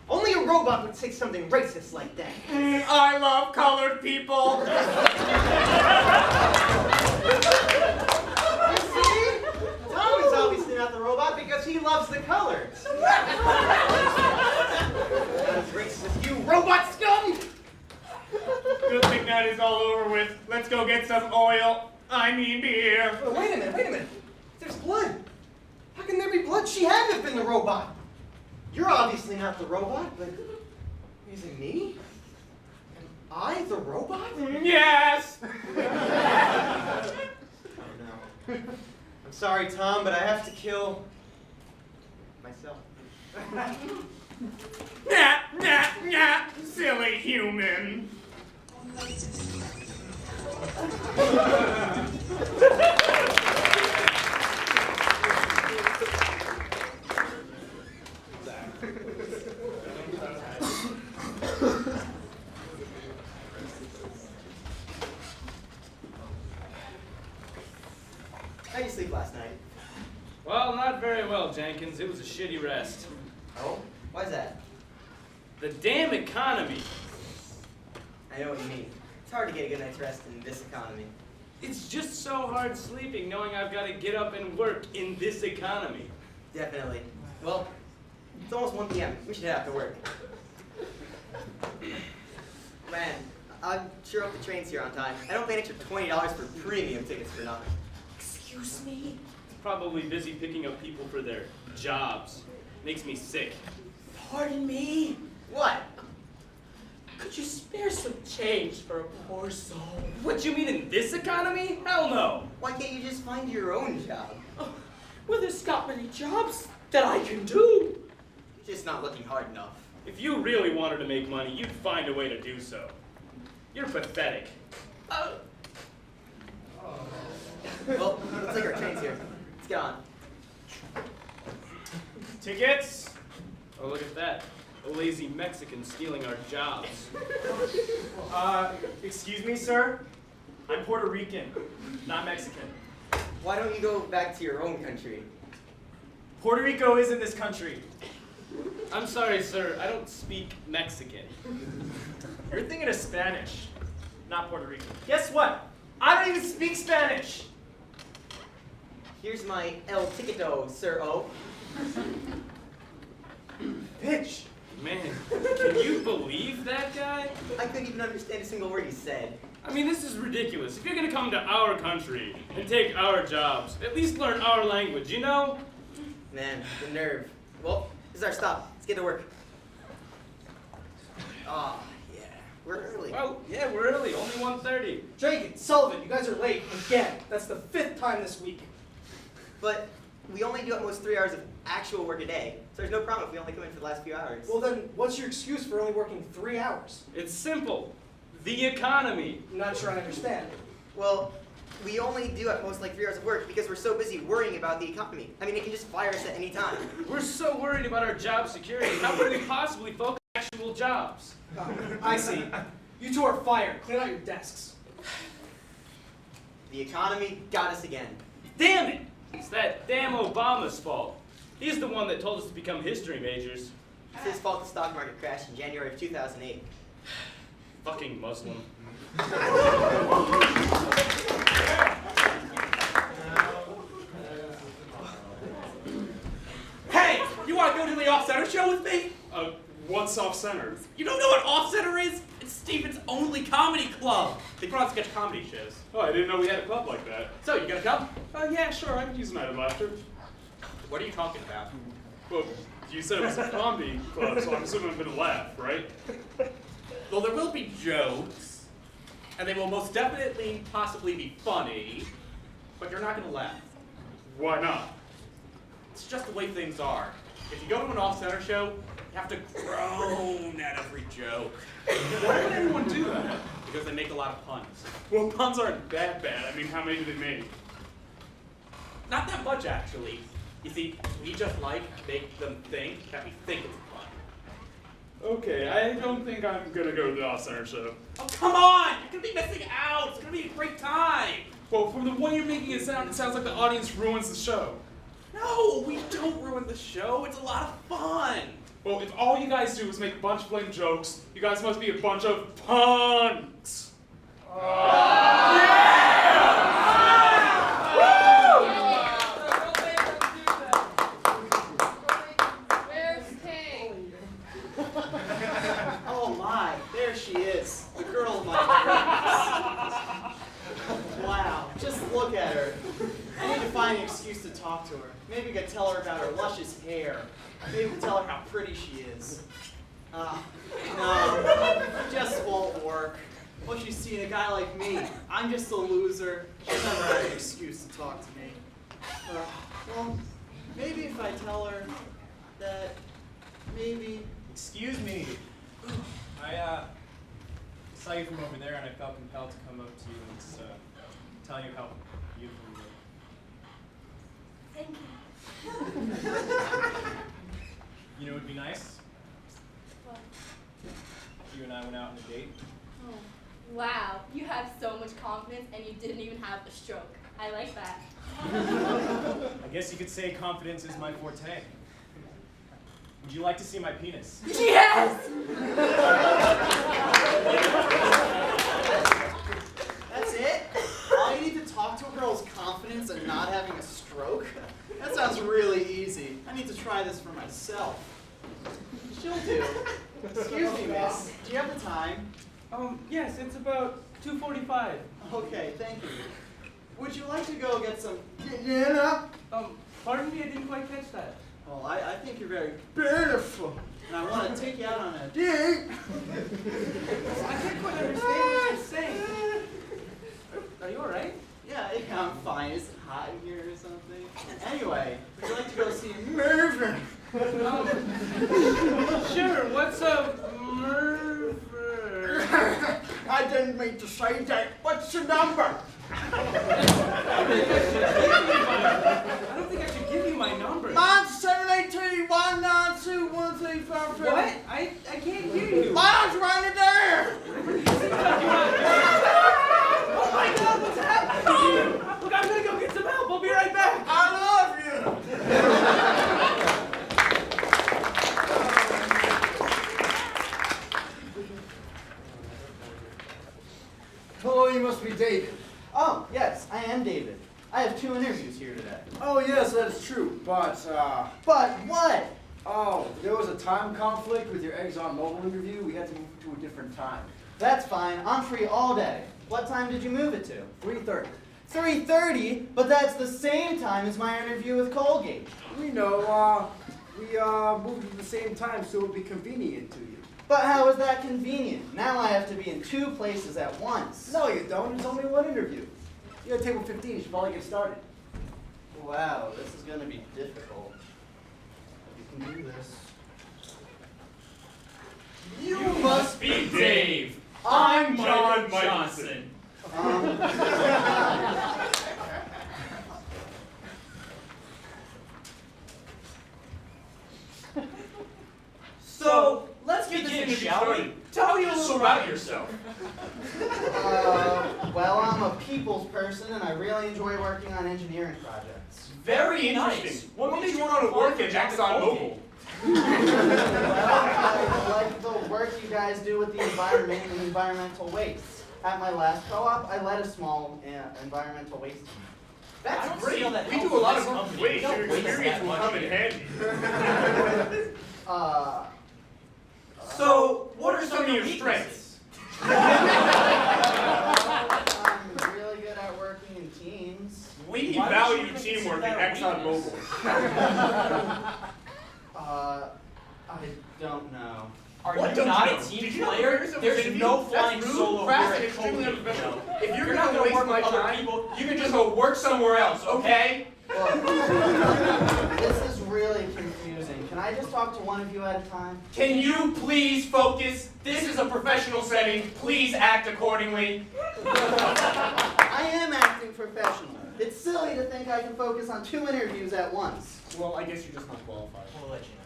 Only a robot would say something racist like that. I love colored people. You see? Tom is obviously not the robot because he loves the colors. Not as racist as you, robot scum! Good thing that is all over with. Let's go get some oil. I mean beer. Oh, wait a minute. There's blood. How can there be blood? She had to have been the robot. You're obviously not the robot, but is it me? Am I the robot? Yes! Oh no. I'm sorry, Tom, but I have to kill myself. Nah, silly human. How'd you sleep last night? Well, not very well, Jenkins. It was a shitty rest. Oh? Why's that? The damn economy. I know what you mean. It's hard to get a good night's rest in this economy. It's just so hard sleeping knowing I've got to get up and work in this economy. Definitely. Well, It's almost 1 p.m. We should head out to work. Man, I'm sure hope the train's here on time. I don't pay an extra $20 for premium tickets for nothing. Excuse me? He's probably busy picking up people for their jobs. Makes me sick. Pardon me? What? Could you spare some change for a poor soul? What, you mean in this economy? Hell no. Why can't you just find your own job? Well, there's not many jobs that I can do. You're just not looking hard enough. If you really wanted to make money, you'd find a way to do so. You're pathetic. Well, looks like our train's here. Let's get on. Tickets? Oh, look at that. A lazy Mexican stealing our jobs. Excuse me, sir? I'm Puerto Rican, not Mexican. Why don't you go back to your own country? Puerto Rico is in this country. I'm sorry, sir. I don't speak Mexican. You're thinking of Spanish, not Puerto Rican. Guess what? I don't even speak Spanish. Here's my El Tickito, Sir O. Bitch. Man, can you believe that guy? I couldn't even understand a single word he said. I mean, this is ridiculous. If you're gonna come to our country and take our jobs, at least learn our language, you know? Man, the nerve. Well, this is our stop. Let's get to work. Ah, yeah. We're early. Well, yeah, we're early. Only 1:30. Jenkins, Sullivan, you guys are late again. That's the 5th time this week. But we only do at most 3 hours of actual work a day. So there's no problem if we only come in for the last few hours. Well then, what's your excuse for only working 3 hours? It's simple. The economy. I'm not sure I understand. Well, we only do at most like 3 hours of work because we're so busy worrying about the economy. I mean, it can just fire us at any time. We're so worried about our job security. How could we possibly focus on actual jobs? I see. You two are fired. Clean out your desks. The economy got us again. Damn it! It's that damn Obama's fault. He's the one that told us to become history majors. It's his fault the stock market crashed in January of 2008. Fucking Muslim. Hey, you want to go to the off-center show with me? What's off-center? You don't know what off-center is? It's Stephen's only comedy club. They put on sketch comedy shows. Oh, I didn't know we had a club like that. So, you gonna come? Yeah, sure, I could use a night of laughter. What are you talking about? Well, you said it was a comedy club, so I'm assuming I'm gonna laugh, right? Well, there will be jokes, and they will most definitely possibly be funny, but you're not gonna laugh. Why not? It's just the way things are. If you go to an off-center show, you have to groan at every joke. Why would anyone do that? Because they make a lot of puns. Well, puns aren't that bad. I mean, how many do they make? Not that much, actually. You see, we just make them think that we think it's fun. Okay, I don't think I'm gonna go to the off-center show. Oh, come on! You're gonna be missing out! It's gonna be a great time! Well, from the way you're making it sounds like the audience ruins the show. No, we don't ruin the show. It's a lot of fun. Well, if all you guys do is make a bunch of lame jokes, you guys must be a bunch of punks. Where's Kay? Oh my, there she is. The girl of my dreams. Wow, just look at her. I need to find an excuse to talk to her. Maybe we could tell her about her luscious hair. Maybe we could tell her how pretty she is. No, it just won't work. What she's seen, a guy like me. I'm just a loser. She'll never have an excuse to talk to me. Well, maybe if I tell her that maybe... Excuse me. I saw you from over there and I felt compelled to come up to you and just tell you how beautiful you look. Thank you. You know what would be nice? What? You and I went out on a date. Oh, wow, you have so much confidence and you didn't even have a stroke. I like that. I guess you could say confidence is my forte. Would you like to see my penis? Yes! That's it? All you need to talk to a girl's confidence and not having a stroke? That sounds really easy. I need to try this for myself. She'll do. Excuse me, miss. Do you have the time? Yes, it's about 2:45. Okay, thank you. Would you like to go get some dinner? Pardon me, I didn't quite catch that. Oh, I think you're very beautiful. And I want to take you out on a date. I can't quite understand what you're saying. Are you alright? Yeah, I'm fine. Is it hot in here or something? Anyway, would you like to go see a movie? Sure, what's a murder? I didn't mean to say that. What's the number? I don't think I should give you my number. Mine's 783-192-1355. What? I can't hear you. Mine's right there. Oh my God, what's happening? Look, I'm gonna go get some help. I'll be right back. I love you. Hello, you must be David. Oh, yes, I am David. I have 2 interviews here today. Oh, yes, that's true, but, But what? oh, there was a time conflict with your ExxonMobil interview. We had to move it to a different time. That's fine. I'm free all day. What time did you move it to? 3:30. 3:30? But that's the same time as my interview with Colgate. We know, we moved it at the same time so it would be convenient to you. But how is that convenient? Now I have to be in 2 places at once. No, you don't. It's only 1 interview. You're at table 15. You should probably get started. Wow, this is going to be difficult. You can do this. You must be Dave. I'm John Johnson. So, let's begin, shall we? Tell me a little about yourself. Well, I'm a people's person, and I really enjoy working on engineering projects. Very interesting. What made you want to work at ExxonMobil? Well, I like the work you guys do with the environment and environmental waste. At my last co-op, I led a small environmental waste team. That's great. We do a lot of work with waste. Your experience will come in handy. So, what are some of your strengths? I'm really good at working in teams. We value teamwork at ExxonMobil. I don't know. Are you not a team player? There's no flying solo here at Colgate. If you're not going to work with other people, you can just go work somewhere else, okay? Well, this is really confusing. Can I just talk to one of you at a time? Can you please focus? This is a professional setting. Please act accordingly. I am acting professional. It's silly to think I can focus on 2 interviews at once. Well, I guess you're just not qualified. We'll let you know.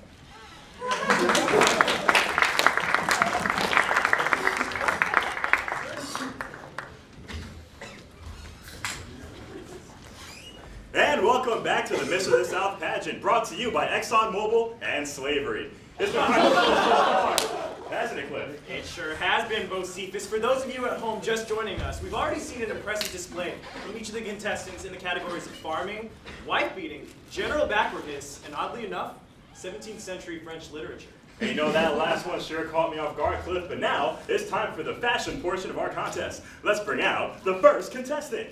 And welcome back to the Miss of the South pageant, brought to you by ExxonMobil and slavery. It's been quite a so far, hasn't it, Cliff? It sure has been, Bo Cephas. For those of you at home just joining us, we've already seen an impressive display from each of the contestants in the categories of farming, wife-beating, general backwardness, and oddly enough, 17th century French literature. And you know, that last one sure caught me off guard, Cliff, but now it's time for the fashion portion of our contest. Let's bring out the first contestant.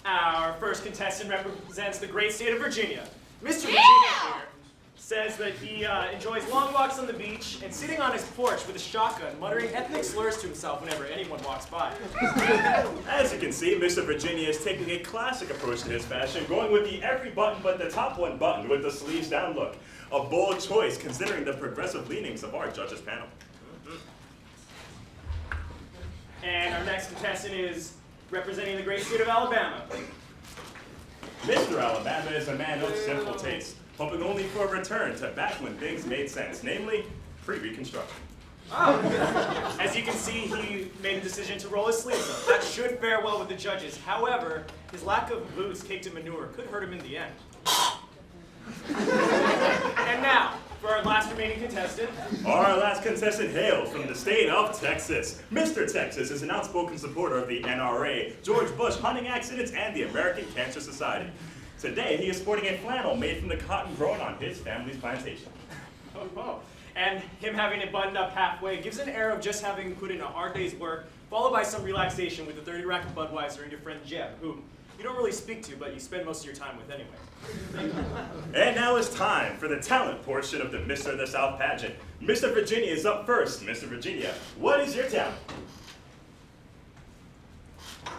Our first contestant represents the great state of Virginia. Mr. Virginia here says that he enjoys long walks on the beach and sitting on his porch with a shotgun, muttering ethnic slurs to himself whenever anyone walks by. As you can see, Mr. Virginia is taking a classic approach to his fashion, going with the every button but the top one button with the sleeves down look. A bold choice considering the progressive leanings of our judges panel. And our next contestant is representing the great state of Alabama. Mr. Alabama is a man of simple taste, hoping only for a return to back when things made sense, namely pre-Reconstruction. As you can see, he made a decision to roll his sleeves up. That should fare well with the judges. However, his lack of boots caked in manure could hurt him in the end. And now, for our last remaining contestant. Our last contestant hails from the state of Texas. Mr. Texas is an outspoken supporter of the NRA, George Bush hunting accidents, and the American Cancer Society. Today, he is sporting a flannel made from the cotton grown on his family's plantation. Oh. And him having it buttoned up halfway gives an air of just having put in a hard day's work, followed by some relaxation with a 30 rack of Budweiser and your friend Jeb, who you don't really speak to, but you spend most of your time with anyway. And now it's time for the talent portion of the Mr. of the South pageant. Mr. Virginia is up first. Mr. Virginia, what is your talent?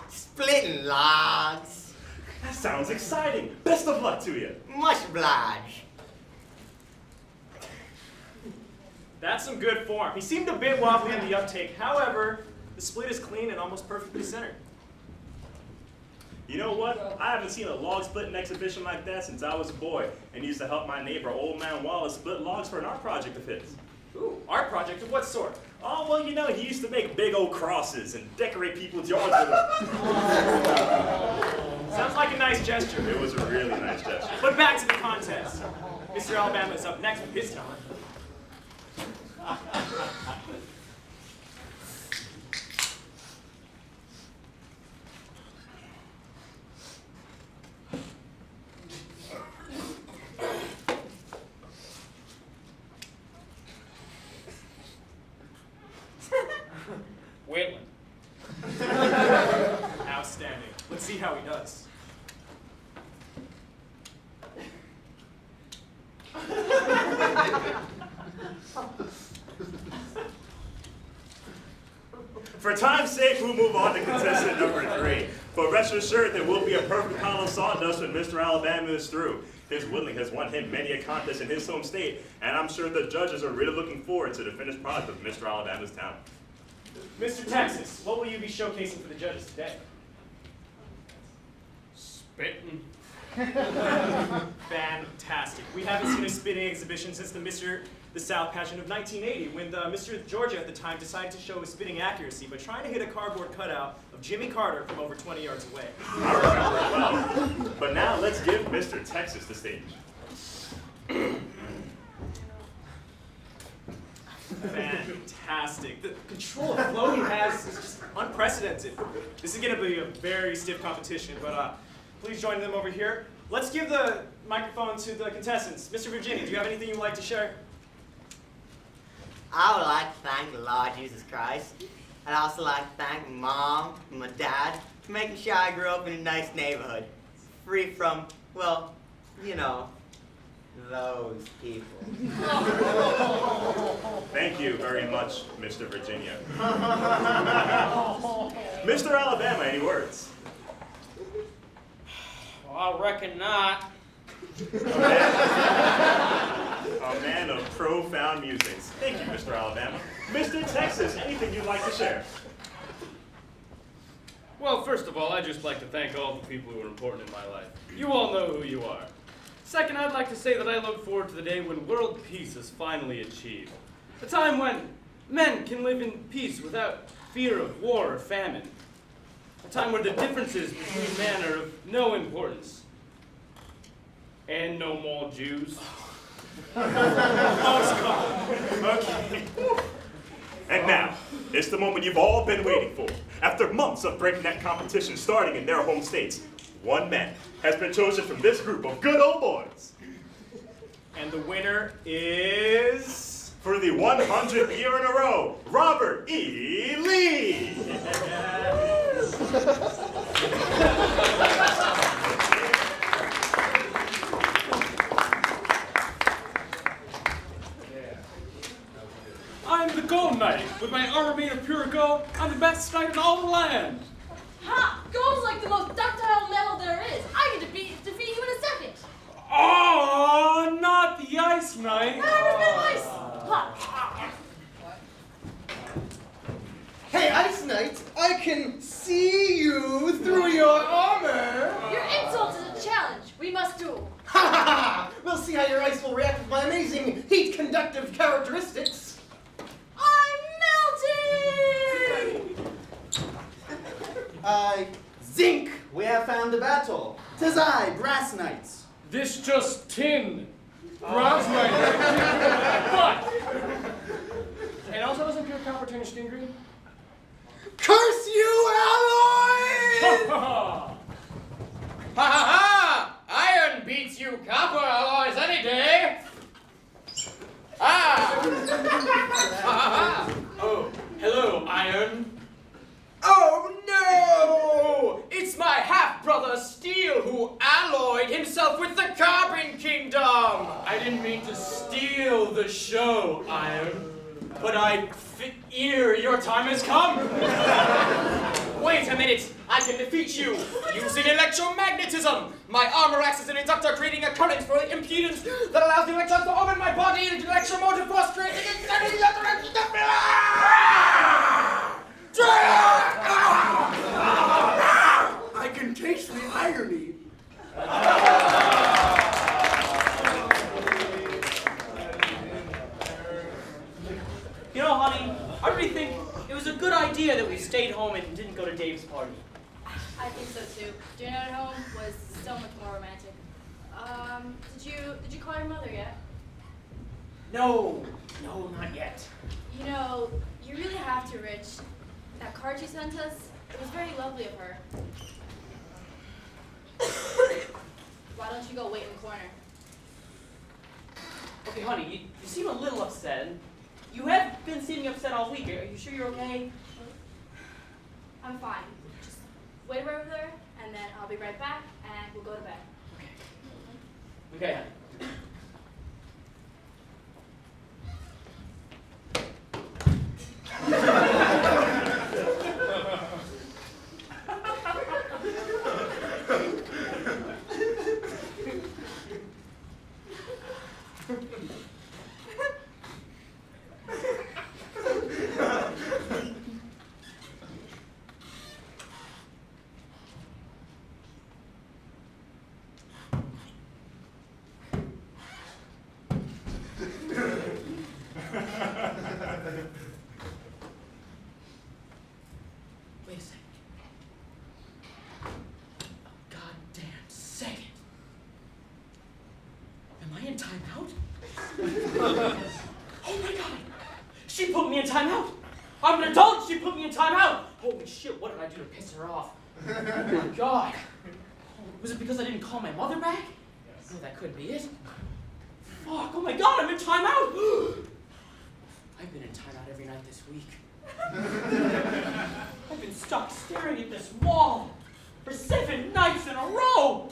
Splitting logs. That sounds exciting. Best of luck to you. Much obliged. That's some good form. He seemed a bit wobbly in the uptake. However, the split is clean and almost perfectly centered. You know what? I haven't seen a log splitting exhibition like that since I was a boy and used to help my neighbor, Old Man Wallace, split logs for an art project of his. Ooh, art project of what sort? Oh, well, you know, he used to make big old crosses and decorate people's yards with them. Sounds like a nice gesture. It was a really nice gesture. But back to the contest. Mr. Alabama is up next with his talent. Wait. Outstanding. Let's see how he does. For time's sake, we'll move on to contestant number 3. But rest assured there will be a perfect pile of sawdust when Mr. Alabama is through. His whittling has won him many a contest in his home state, and I'm sure the judges are really looking forward to the finished product of Mr. Alabama's talent. Mr. Texas, what will you be showcasing for the judges today? Spitting. Fantastic. We haven't seen a spitting exhibition since the Mr. the South pageant of 1980, when Mr. Georgia at the time decided to show his spitting accuracy by trying to hit a cardboard cutout of Jimmy Carter from over 20 yards away. I remember it well. But now let's give Mr. Texas the stage. Fantastic. The control of flow he has is just unprecedented. This is going to be a very stiff competition, but please join them over here. Let's give the microphone to the contestants. Mr. Virginia, do you have anything you would like to share? I would like to thank the Lord Jesus Christ. I'd also like to thank my mom and my dad for making sure I grew up in a nice neighborhood. Free from, well, you know, those people. Thank you very much, Mr. Virginia. Mr. Alabama, any words? Well, I reckon not. A man of profound musings. Thank you, Mr. Alabama. Mr. Texas, anything you'd like to share? Well, first of all, I'd just like to thank all the people who are important in my life. You all know who you are. Second, I'd like to say that I look forward to the day when world peace is finally achieved. A time when men can live in peace without fear of war or famine. A time where the differences between men are of no importance. And no more Jews. Okay. And now, it's the moment you've all been waiting for. After months of breakneck competition starting in their home states, one man has been chosen from this group of good old boys. And the winner is... For the 100th year in a row, Robert E. Lee! I'm the gold knight. With my armor made of pure gold, I'm the best knight in all the land. Ha! Gold's like the most ductile metal there is. I can defeat you in a second. Oh, not the ice knight. Ice! Ha! Hey, Ice Knight, I can see you through your armor. Your insult is a challenge. We must duel. Ha ha ha! We'll see how your ice will react with my amazing heat-conductive characteristics. I'm melting! Zinc, we have found a battle. 'Tis I, Brass Knights. This just tin. Brass knight. What? And also doesn't pure copper turn your skin green? Curse you, alloy! Ha Ha ha ha! Iron beats you copper alloys any day! Ah! But I fear your time has come. Wait a minute. I can defeat you using electromagnetism. My armor acts as an inductor, creating a current for the impedance that allows the electrons to orbit my body into electromotive force, creating insanity that directions the I can taste the irony. You know, honey, I really think it was a good idea that we stayed home and didn't go to Dave's party. I think so too. Dinner at home was so much more romantic. Did you call your mother yet? No, not yet. You know, you really have to, Rich. That card she sent us, it was very lovely of her. Why don't you go wait in the corner? Okay, honey, you seem a little upset. You have been seeming upset all week. Are you sure you're okay? I'm fine. Just wait right over there, and then I'll be right back, and we'll go to bed. Okay, honey. Wait a second. Goddamn second. Am I in timeout? Oh my god! She put me in timeout! I'm an adult, she put me in timeout! Holy shit, what did I do to piss her off? Oh my god! Was it because I didn't call my mother back? No, that couldn't be it. Fuck, oh my god, I'm in timeout! I've been in timeout every night this week. I've been stuck staring at this wall for 7 nights in a row!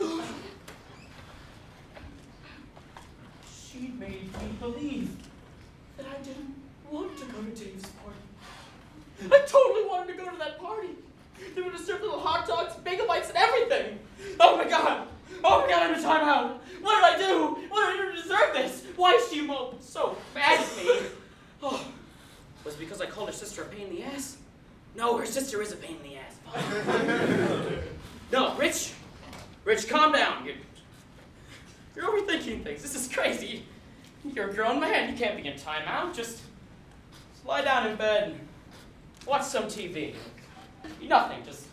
She made me believe that I didn't want to go to Dave's party. I totally wanted to go to that party. They would have served little hot dogs, bagel bites, and everything. Oh my god! Oh my god, I'm in timeout! What did I do? What did I do to deserve this? Why is she so mad at me? Oh, was it because I called her sister a pain in the ass? No, her sister is a pain in the ass. No, Rich, calm down. You're overthinking things. This is crazy. You're a grown man. You can't be in timeout. Just lie down in bed and watch some TV. Nothing, just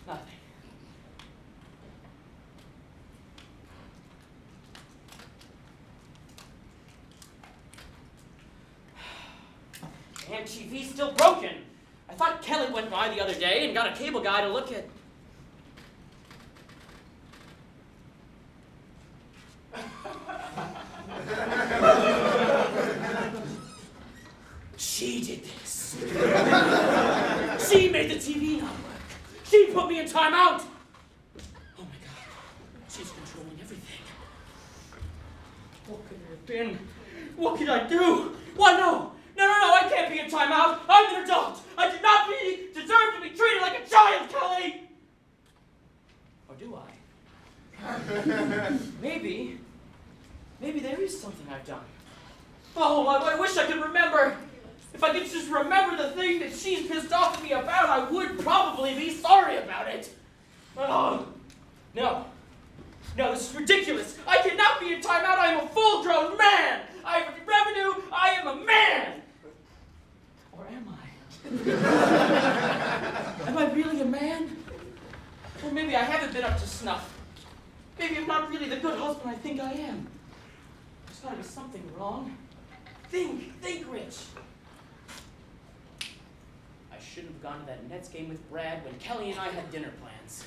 nothing. Damn, TV's still broken. I thought Kelly went by the other day and got a cable guy to look at. She did this. She made the TV not work. She put me in timeout. Oh my god. She's controlling everything. What could it have been? What could I do? What? No, I can't be in timeout. I'm an adult. I do not deserve to be treated like a child, Kelly. Or do I? Maybe there is something I've done. Oh, I wish I could remember. If I could just remember the thing that she's pissed off at me about, I would probably be sorry about it. Oh, no, this is ridiculous. I cannot be in timeout. I am a full-grown man. I have revenue. I am a man. Or am I? Am I really a man? Or maybe I haven't been up to snuff. Maybe I'm not really the good husband I think I am. There's got to be something wrong. Think, Rich. I shouldn't have gone to that Nets game with Brad when Kelly and I had dinner plans.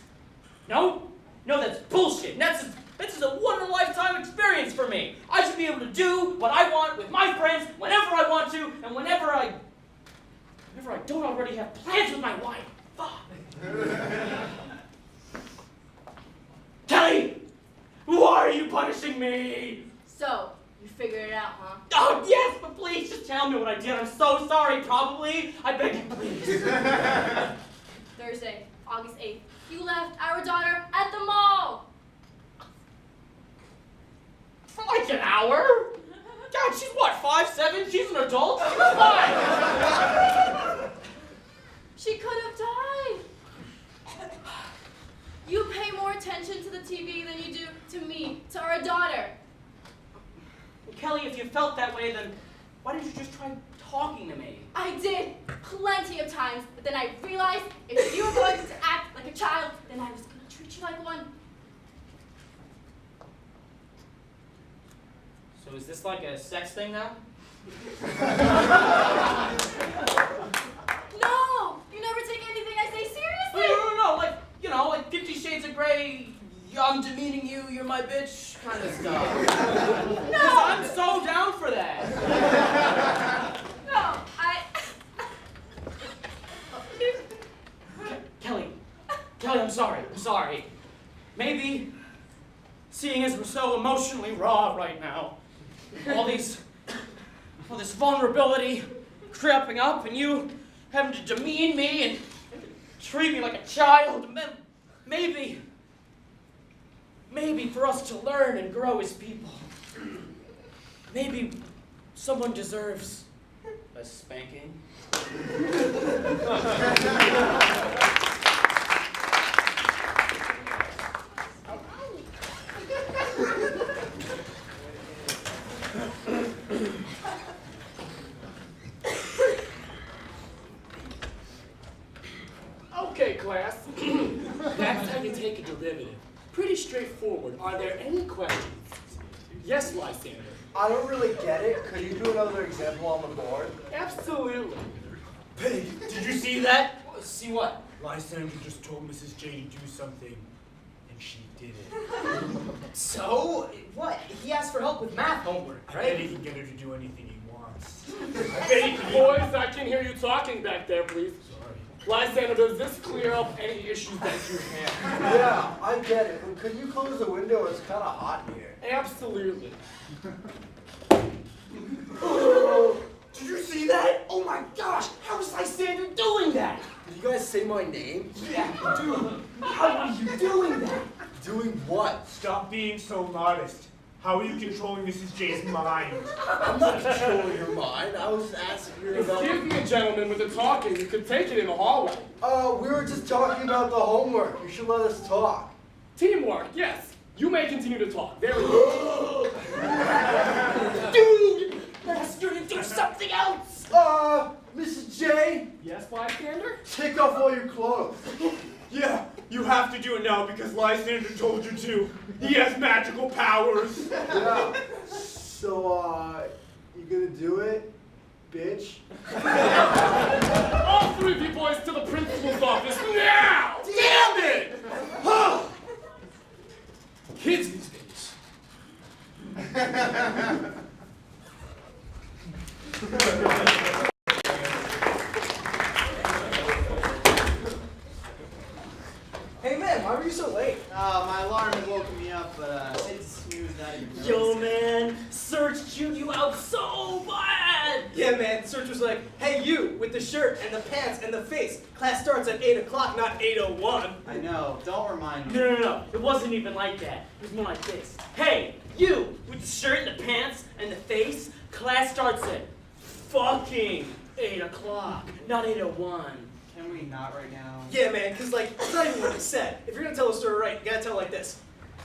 No, that's bullshit. Nets is a one-in-a-lifetime experience for me. I should be able to do what I want with my friends whenever I want to, and whenever I don't already have plans with my wife. Fuck. Kelly, why are you punishing me? So, you figured it out, huh? Oh, yes, but please just tell me what I did. I'm so sorry, probably. I beg you, please. Thursday, August 8th, you left our daughter at the mall. For like an hour? God, she's what, 5'7"? She's an adult? She was fine. She could have died. You pay more attention to the TV than you do to me, to our daughter. Well, Kelly, if you felt that way, then why didn't you just try talking to me? I did, plenty of times, but then I realized if you were going to act like a child, then I was going to treat you like one. So is this like a sex thing now? No! You never take anything I say seriously! No, like, you know, like 50 Shades of Grey, I'm demeaning you, you're my bitch, kind of stuff. No! I'm so down for that. No, Kelly, I'm sorry. Maybe, seeing as we're so emotionally raw right now, all this vulnerability creeping up and you having to demean me and treat me like a child, maybe for us to learn and grow as people, maybe someone deserves a spanking. Okay, class. That's how you take a derivative. Pretty straightforward. Are there any questions? Yes, Lysander. I don't really get it. Could you do another example on the board? Absolutely. Did you see that? See what? Lysander just told Mrs. J to do something, and she did it. So, what? He asked for help with math homework, I right? bet he can get her to do anything he wants. I bet he can. Boys, I can hear you talking back there, please. Lysander, does this clear up any issues that you have? Yeah, I get it. But could you close the window? It's kind of hot in here. Absolutely. Did you see that? Oh my gosh, how was Lysander doing that? Did you guys say my name? Yeah, dude, how are you doing that? Doing what? Stop being so modest. How are you controlling Mrs. J's mind? I'm not controlling her mind. I was asking her about... Excuse me, gentlemen, with the talking. You could take it in the hallway. We were just talking about the homework. You should let us talk. Teamwork, yes. You may continue to talk. There we go. Dude, let us do something else. Mrs. J? Yes, Lysander? Take off all your clothes. Yeah, you have to do it now because Lysander told you to. He has magical powers. Yeah. So, you gonna do it, bitch? All three of you boys to the principal's office now! Damn it! Kids these days. Hey man, why were you so late? My alarm had woken me up, but it snoozed out of your Yo, man, Serge chewed you out so bad. Yeah man, Serge was like, hey you, with the shirt and the pants and the face. Class starts at 8 o'clock, not 8:01. I know, don't remind me. No. It wasn't even like that. It was more like this. Hey, you, with the shirt and the pants and the face, class starts at fucking 8 o'clock, not 8:01. Can we not right now? Yeah man, cause like, it's not even what he said. If you're gonna tell a story right, you gotta tell it like this.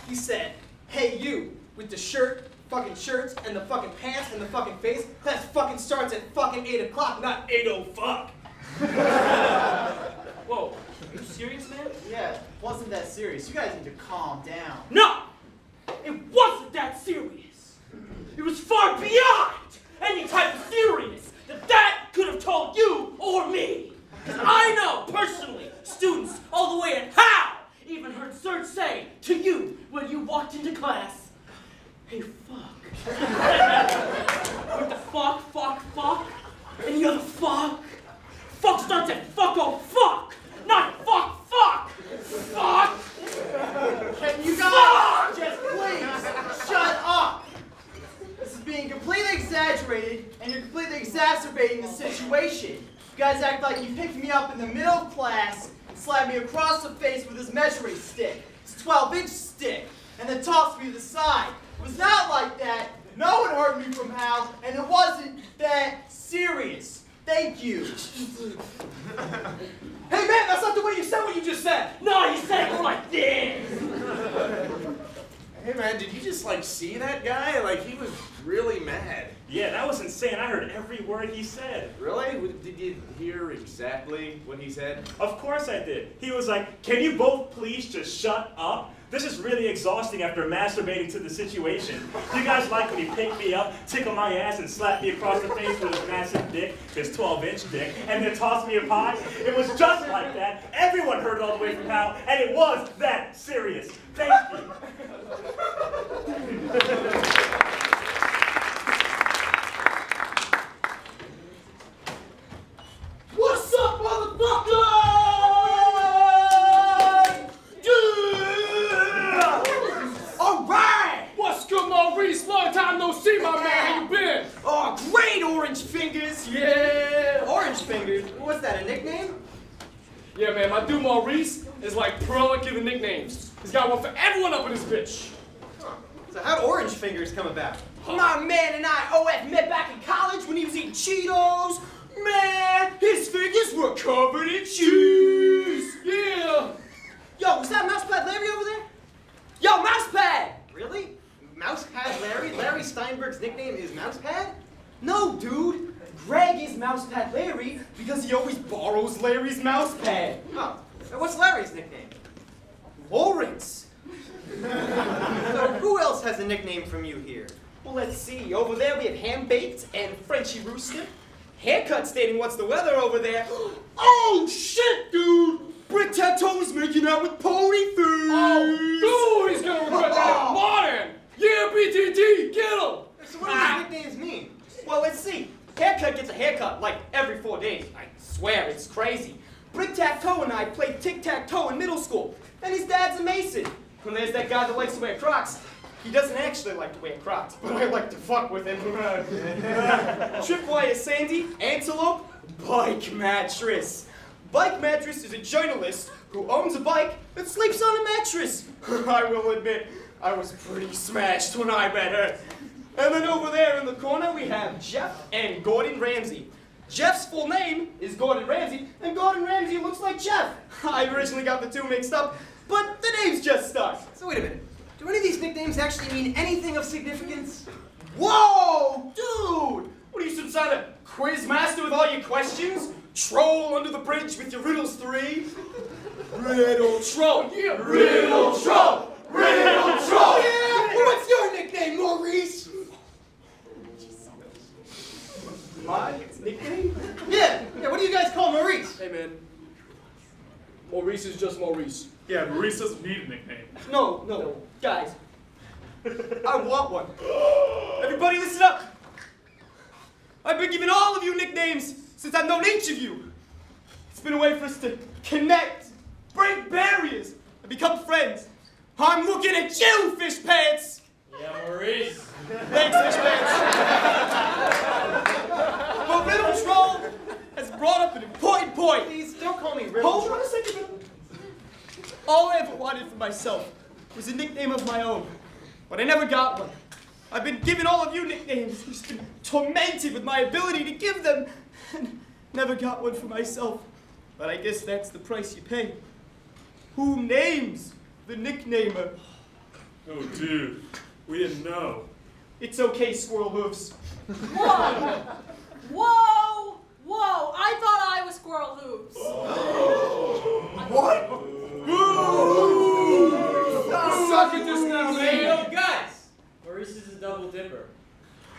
He said, hey you, with the shirt, fucking shirts, and the fucking pants, and the fucking face, class fucking starts at fucking 8 o'clock, not 8:00 fuck. Whoa, are you serious, man? Yeah, it wasn't that serious. You guys need to calm down. No! It wasn't that serious. It was far beyond any type of seriousness that could have told you or me. I know, personally, students all the way at Howe even heard Serge say to you when you walked into class, hey, fuck. With the fuck, and the other fuck. Fuck starts at fuck, not fuck. Fuck. Can you guys just please shut up? This is being exacerbating the situation. You guys act like you picked me up in the middle of class and slapped me across the face with his measuring stick, his 12-inch stick, and then tossed me to the side. It was not like that. No one heard me from Hal, and it wasn't that serious. Thank you. Hey man, that's not the way you said what you just said. No, you said it like this. Hey man, did you just like see that guy? Like he was really mad. Yeah, that was insane. I heard every word he said. Really? Did you hear exactly what he said? Of course I did. He was like, can you both please just shut up? This is really exhausting after masturbating to the situation. You guys like when he picked me up, tickled my ass, and slapped me across the face with his massive dick, his 12-inch dick, and then tossed me a pie? It was just like that. Everyone heard it all the way from Hal, and it was that serious. Thank you. What's up, motherfucker? Alright! What's good, Maurice? Long time no see, my man. How you been? Oh, great, Orange Fingers! Yeah! Orange Fingers? What's that, a nickname? Yeah, man, my dude Maurice is like pro at giving nicknames. He's got one for everyone up in this bitch. So how'd Orange Fingers come about? My man and I OF met back in college when he was eating Cheetos. Man, his fingers were covered in cheese. Yeah. Yo, was that Mousepad Larry over there? Yo, Mousepad! Really? Mousepad Larry? Larry Steinberg's nickname is Mousepad? No, dude. Greg is Mousepad Larry because he always borrows Larry's mousepad. Oh, and what's Larry's nickname? Lawrence. So who else has a nickname from you here? Well, let's see. Over there we have Ham Baked and Frenchy Rooster. Haircut stating what's the weather over there. Oh, shit, dude! Brick Tattoo is making out with Pony Food. Oh, dude, he's gonna regret that in the morning. Yeah, BTT, get him. So what do these nicknames mean? Well, let's see. Haircut gets a haircut like every 4 days. I swear, it's crazy. Brick Tattoo and I played tic-tac-toe in middle school, and his dad's a Mason. And there's that guy that likes to wear Crocs. He doesn't actually like to wear Crocs, but I like to fuck with him. Tripwire Sandy, Antelope, Bike Mattress. Bike Mattress is a journalist who owns a bike that sleeps on a mattress. I will admit, I was pretty smashed when I met her. And then over there in the corner we have Jeff and Gordon Ramsay. Jeff's full name is Gordon Ramsay, and Gordon Ramsay looks like Jeff. I originally got the two mixed up, but the names just stuck. So wait a minute. Do any of these nicknames actually mean anything of significance? Whoa, dude! What are you, some sort of quiz master with all your questions? Troll under the bridge with your riddles 3? Riddle troll, yeah. Riddle troll, riddle troll. Yeah, well, what's your nickname, Maurice? My nickname? Yeah, what do you guys call Maurice? Hey, man. Maurice is just Maurice. Yeah, Maurice doesn't need a nickname. No, guys. I want one. Everybody listen up. I've been giving all of you nicknames since I've known each of you. It's been a way for us to connect, break barriers, and become friends. I'm looking at you, Fish Pants. Yeah, Maurice. Thanks, Fish Pants. But Riddle Troll has brought up an important point. Please, don't call me Riddle Hold on a second, Riddle. All I ever wanted for myself was a nickname of my own, but I never got one. I've been giving all of you nicknames, just been tormented with my ability to give them, and never got one for myself. But I guess that's the price you pay. Who names the nicknamer? Oh, dude, we didn't know. It's okay, Squirrel Hooves. Whoa! Whoa! I thought I was Squirrel Hooves. What? Suck at this now, man. Yo, guys! Maurice is a double dipper.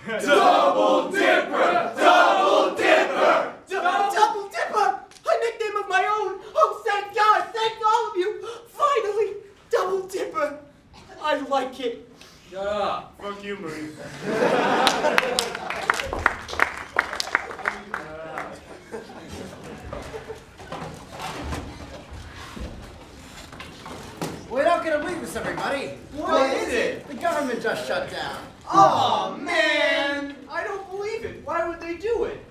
Double Dipper! Double Dipper! Double Dipper! A nickname of my own! Oh, thank God! Thank all of you! Finally! Double Dipper! I like it. Shut up. Fuck you, Maurice. We're not gonna believe this, everybody. What is it? The government just shut down. Oh, man! I don't believe it. Why would they do it?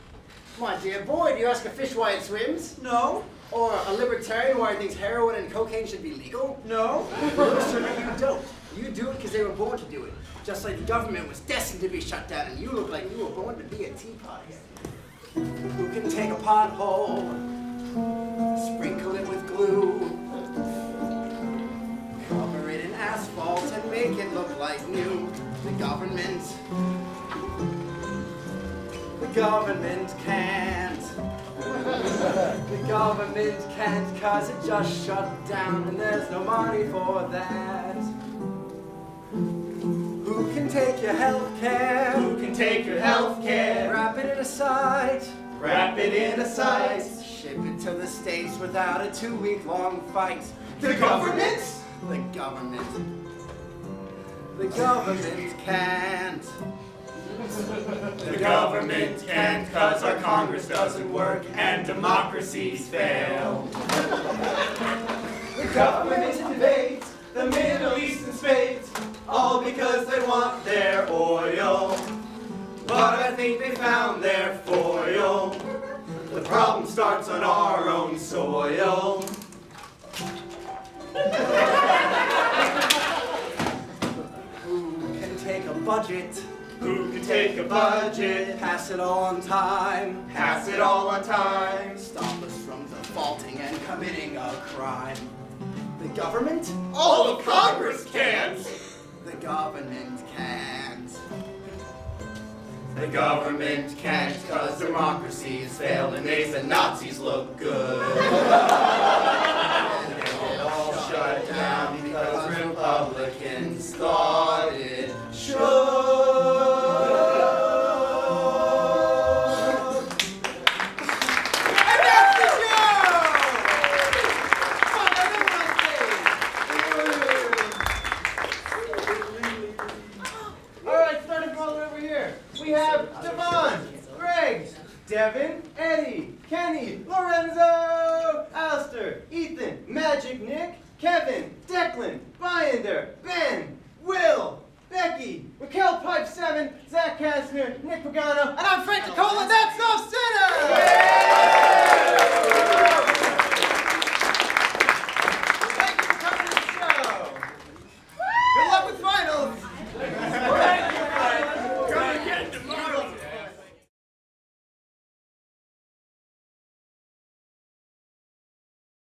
My dear boy, do you ask a fish why it swims? No. Or a libertarian why he thinks heroin and cocaine should be legal? No. Look, sir, you don't. You do it because they were born to do it. Just like the government was destined to be shut down, and you look like you were born to be a teapot. Who can take a pothole, sprinkle it with glue, cover it in asphalt and make it look like new? The government can't. The government can't, cause it just shut down and there's no money for that. Who can take your health care? Who can take your health care? Wrap it in a site. Wrap it in a site. Ship it to the States without a 2-week-long fight. The government? The government. The government can't. The government can't, cause our Congress doesn't work and democracies fail. The government invades the Middle East in spades, all because they want their oil. But I think they found their foil. The problem starts on our own soil. Who can take a budget? Who can take a budget? Pass it all on time. Pass it all on time. Stop us from defaulting and committing a crime. The government? All of Congress can't. The government can't. The government can't, cause democracies fail and makes the Nazis look good. And it all shut down because Republicans thought it should. We have Devon, Greg, Devin, Eddie, Kenny, Lorenzo, Alistair, Ethan, Magic Nick, Kevin, Declan, Binder, Ben,